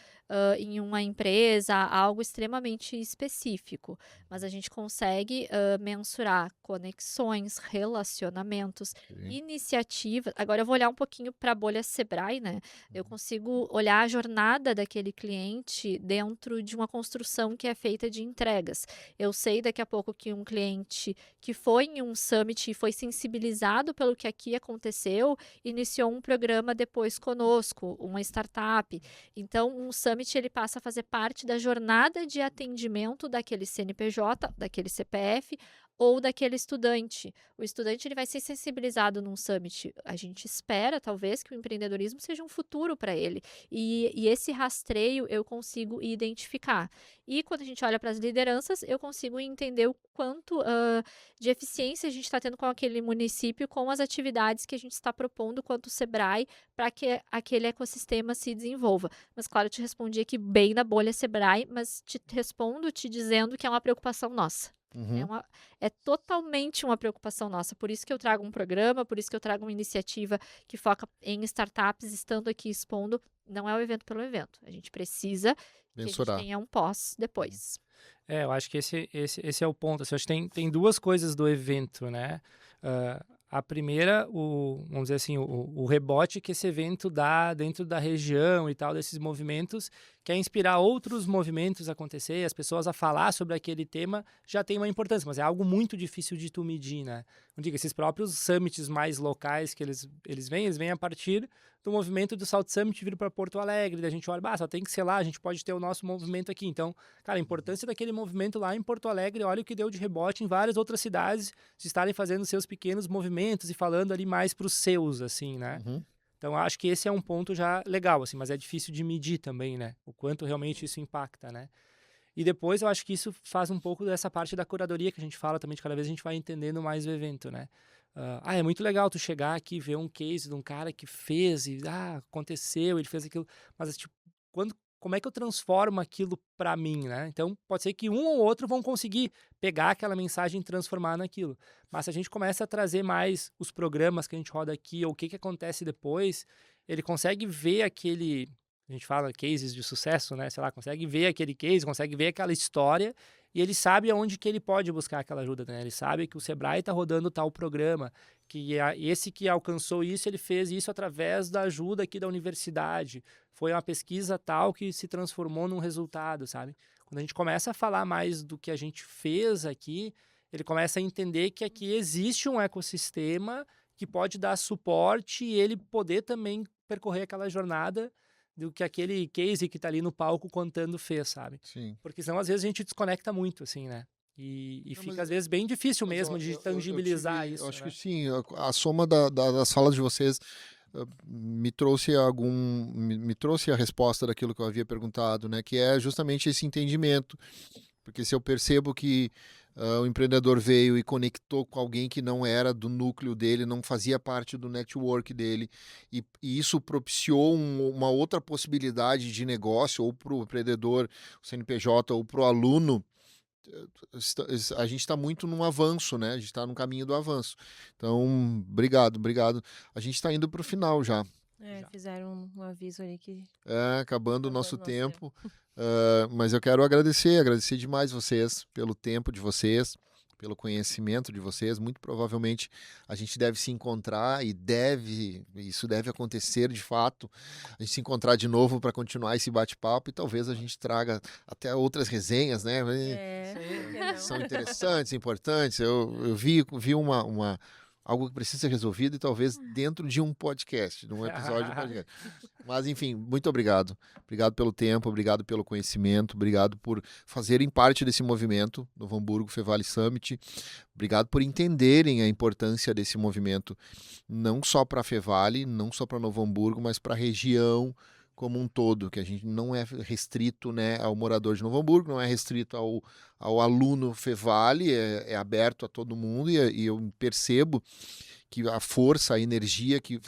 J: em uma empresa, algo extremamente específico. Mas a gente consegue mensurar conexões, relacionamentos, iniciativas. Agora eu vou olhar um pouquinho para a bolha Sebrae, né? Eu consigo olhar a jornada daquele cliente dentro de uma construção que é feita de entregas. Eu sei daqui a pouco que um cliente que foi em um summit e foi sensibilizado pelo que aqui aconteceu, iniciou um programa depois conosco, uma startup. Então, um summit ele passa a fazer parte da jornada de atendimento daquele CNPJ, daquele CPF ou daquele estudante. O estudante ele vai ser sensibilizado num summit. A gente espera, talvez, que o empreendedorismo seja um futuro para ele. E esse rastreio eu consigo identificar. E quando a gente olha para as lideranças, eu consigo entender o quanto de eficiência a gente está tendo com aquele município, com as atividades que a gente está propondo quanto o Sebrae, para que aquele ecossistema se desenvolva. Mas, claro, eu te respondi aqui bem na bolha Sebrae, mas te respondo te dizendo que é uma preocupação nossa. É totalmente uma preocupação nossa. Por isso que eu trago um programa, por isso que eu trago uma iniciativa que foca em startups, estando aqui expondo. Não é o evento pelo evento. A gente precisa que a gente tenha um pós depois.
K: Eu acho que esse é o ponto. Assim, eu acho que tem duas coisas do evento, né? A primeira, vamos dizer assim, o rebote que esse evento dá dentro da região e tal, desses movimentos, que é inspirar outros movimentos a acontecer, as pessoas a falar sobre aquele tema, já tem uma importância, mas é algo muito difícil de tu medir, né? Não diga, esses próprios summits mais locais que eles vêm a partir do movimento do Salt Summit vir para Porto Alegre, da gente olha, só tem que ser lá, a gente pode ter o nosso movimento aqui. Então, cara, a importância daquele movimento lá em Porto Alegre, olha o que deu de rebote em várias outras cidades, de estarem fazendo seus pequenos movimentos e falando ali mais para os seus, assim, né? Então, acho que esse é um ponto já legal, assim, mas é difícil de medir também, né? O quanto realmente isso impacta, né? E depois eu acho que isso faz um pouco dessa parte da curadoria que a gente fala também, de cada vez a gente vai entendendo mais o evento, né? É muito legal tu chegar aqui e ver um case de um cara que fez e, aconteceu, ele fez aquilo, mas tipo, como é que eu transformo aquilo para mim, né? Então, pode ser que um ou outro vão conseguir pegar aquela mensagem e transformar naquilo. Mas se a gente começa a trazer mais os programas que a gente roda aqui, ou o que acontece depois, ele consegue ver aquele... A gente fala cases de sucesso, né? Sei lá, consegue ver aquele case, consegue ver aquela história e ele sabe aonde que ele pode buscar aquela ajuda, né? Ele sabe que o Sebrae está rodando tal programa, que esse que alcançou isso, ele fez isso através da ajuda aqui da universidade. Foi uma pesquisa tal que se transformou num resultado, sabe? Quando a gente começa a falar mais do que a gente fez aqui, ele começa a entender que aqui existe um ecossistema que pode dar suporte e ele poder também percorrer aquela jornada do que aquele case que está ali no palco contando fez, sabe?
A: Sim.
K: Porque senão, às vezes, a gente desconecta muito, assim, né? E fica, às vezes, bem difícil mesmo de tangibilizar isso.
A: Eu acho que sim, a soma das falas de vocês me trouxe a resposta daquilo que eu havia perguntado, né? Que é justamente esse entendimento. Porque se eu percebo que o empreendedor veio e conectou com alguém que não era do núcleo dele, não fazia parte do network dele, e isso propiciou uma outra possibilidade de negócio, ou para o empreendedor, o CNPJ, ou para o aluno, a gente está muito num avanço, né? A gente está no caminho do avanço. Então, obrigado. A gente está indo para o final já.
B: Fizeram um aviso ali que...
A: acabando o nosso tempo. Mas eu quero agradecer demais vocês pelo tempo de vocês, pelo conhecimento de vocês. Muito provavelmente a gente deve se encontrar isso deve acontecer de fato, a gente se encontrar de novo para continuar esse bate-papo e talvez a gente traga até outras resenhas, né? São interessantes, importantes. Eu vi algo que precisa ser resolvido e talvez dentro de um podcast, de um episódio de um podcast. Mas, enfim, muito obrigado. Obrigado pelo tempo, obrigado pelo conhecimento, obrigado por fazerem parte desse movimento, Novo Hamburgo Fevale Summit. Obrigado por entenderem a importância desse movimento, não só para a Fevale, não só para Novo Hamburgo, mas para a região como um todo, que a gente não é restrito, né, ao morador de Novo Hamburgo, não é restrito ao aluno Fevale, é aberto a todo mundo, e eu percebo que a força, a energia que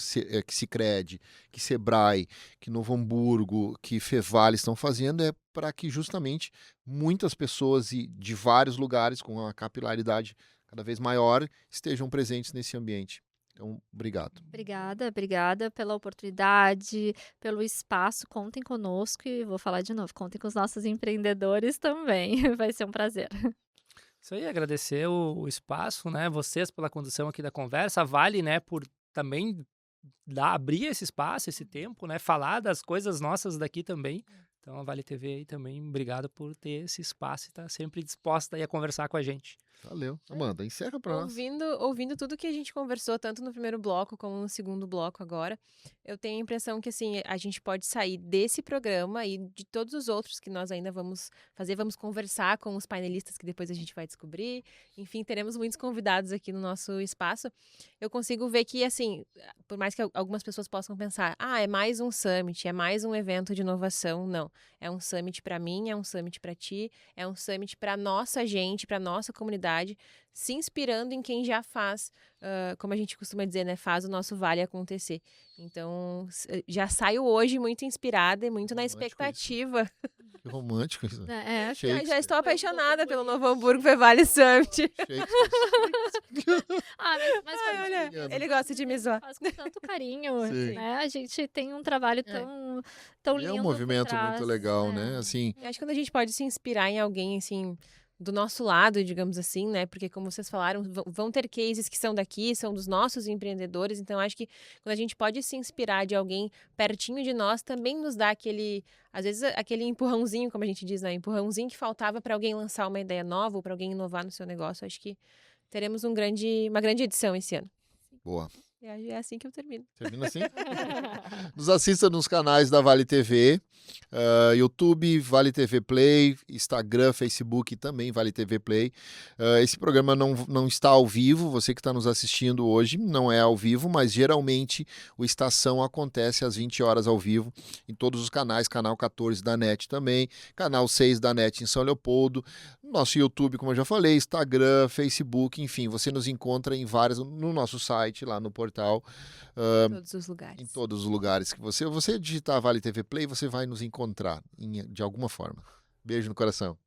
A: Sicredi, que Sebrae, que Novo Hamburgo, que Fevale estão fazendo é para que justamente muitas pessoas de vários lugares com uma capilaridade cada vez maior estejam presentes nesse ambiente. Então, obrigado.
J: Obrigada pela oportunidade, pelo espaço. Contem conosco e vou falar de novo, contem com os nossos empreendedores também. Vai ser um prazer.
K: Isso aí, agradecer o espaço, né? Vocês pela condução aqui da conversa, a Vale, né, por também abrir esse espaço, esse tempo, né? Falar das coisas nossas daqui também. Então, a Vale TV aí também, obrigado por ter esse espaço e estar sempre disposta aí a conversar com a gente.
A: Valeu. Amanda, encerra para nós.
B: Ouvindo tudo que a gente conversou, tanto no primeiro bloco como no segundo bloco agora, eu tenho a impressão que, assim, a gente pode sair desse programa e de todos os outros que nós ainda vamos fazer, vamos conversar com os painelistas que depois a gente vai descobrir. Enfim, teremos muitos convidados aqui no nosso espaço. Eu consigo ver que, assim, por mais que algumas pessoas possam pensar, é mais um summit, é mais um evento de inovação. Não. É um summit para mim, é um summit para ti, é um summit para nossa gente, para nossa comunidade, se inspirando em quem já faz, como a gente costuma dizer, né, faz o nosso Vale acontecer. Então, já saio hoje muito inspirada e muito na expectativa.
A: Que romântico isso.
B: Já estou apaixonada pelo Novo Hamburgo Fevale Summit.
J: Olha,
B: ele gosta de me zoar.
J: Faz com tanto carinho,
A: Sim.
J: né? A gente tem um trabalho tão lindo.
A: É um movimento
J: por trás,
A: muito legal, né? Assim,
B: Eu acho que quando a gente pode se inspirar em alguém, assim, do nosso lado, digamos assim, né? Porque, como vocês falaram, vão ter cases que são daqui, são dos nossos empreendedores. Então, acho que quando a gente pode se inspirar de alguém pertinho de nós, também nos dá às vezes, aquele empurrãozinho, como a gente diz, né? Empurrãozinho que faltava para alguém lançar uma ideia nova ou para alguém inovar no seu negócio. Acho que teremos uma grande edição esse ano.
A: boa.
B: É assim que eu termino.
A: Termina assim? Nos assista nos canais da Vale TV, YouTube, Vale TV Play, Instagram, Facebook também Vale TV Play. Esse programa não está ao vivo, você que está nos assistindo hoje não é ao vivo, mas geralmente o Estação acontece às 20 horas ao vivo em todos os canais, canal 14 da NET também, canal 6 da NET em São Leopoldo, nosso YouTube, como eu já falei, Instagram, Facebook, enfim, você nos encontra em no nosso site, lá no portal.
B: Em todos os lugares.
A: Em todos os lugares que você digitar Vale TV Play, você vai nos encontrar de alguma forma. Beijo no coração.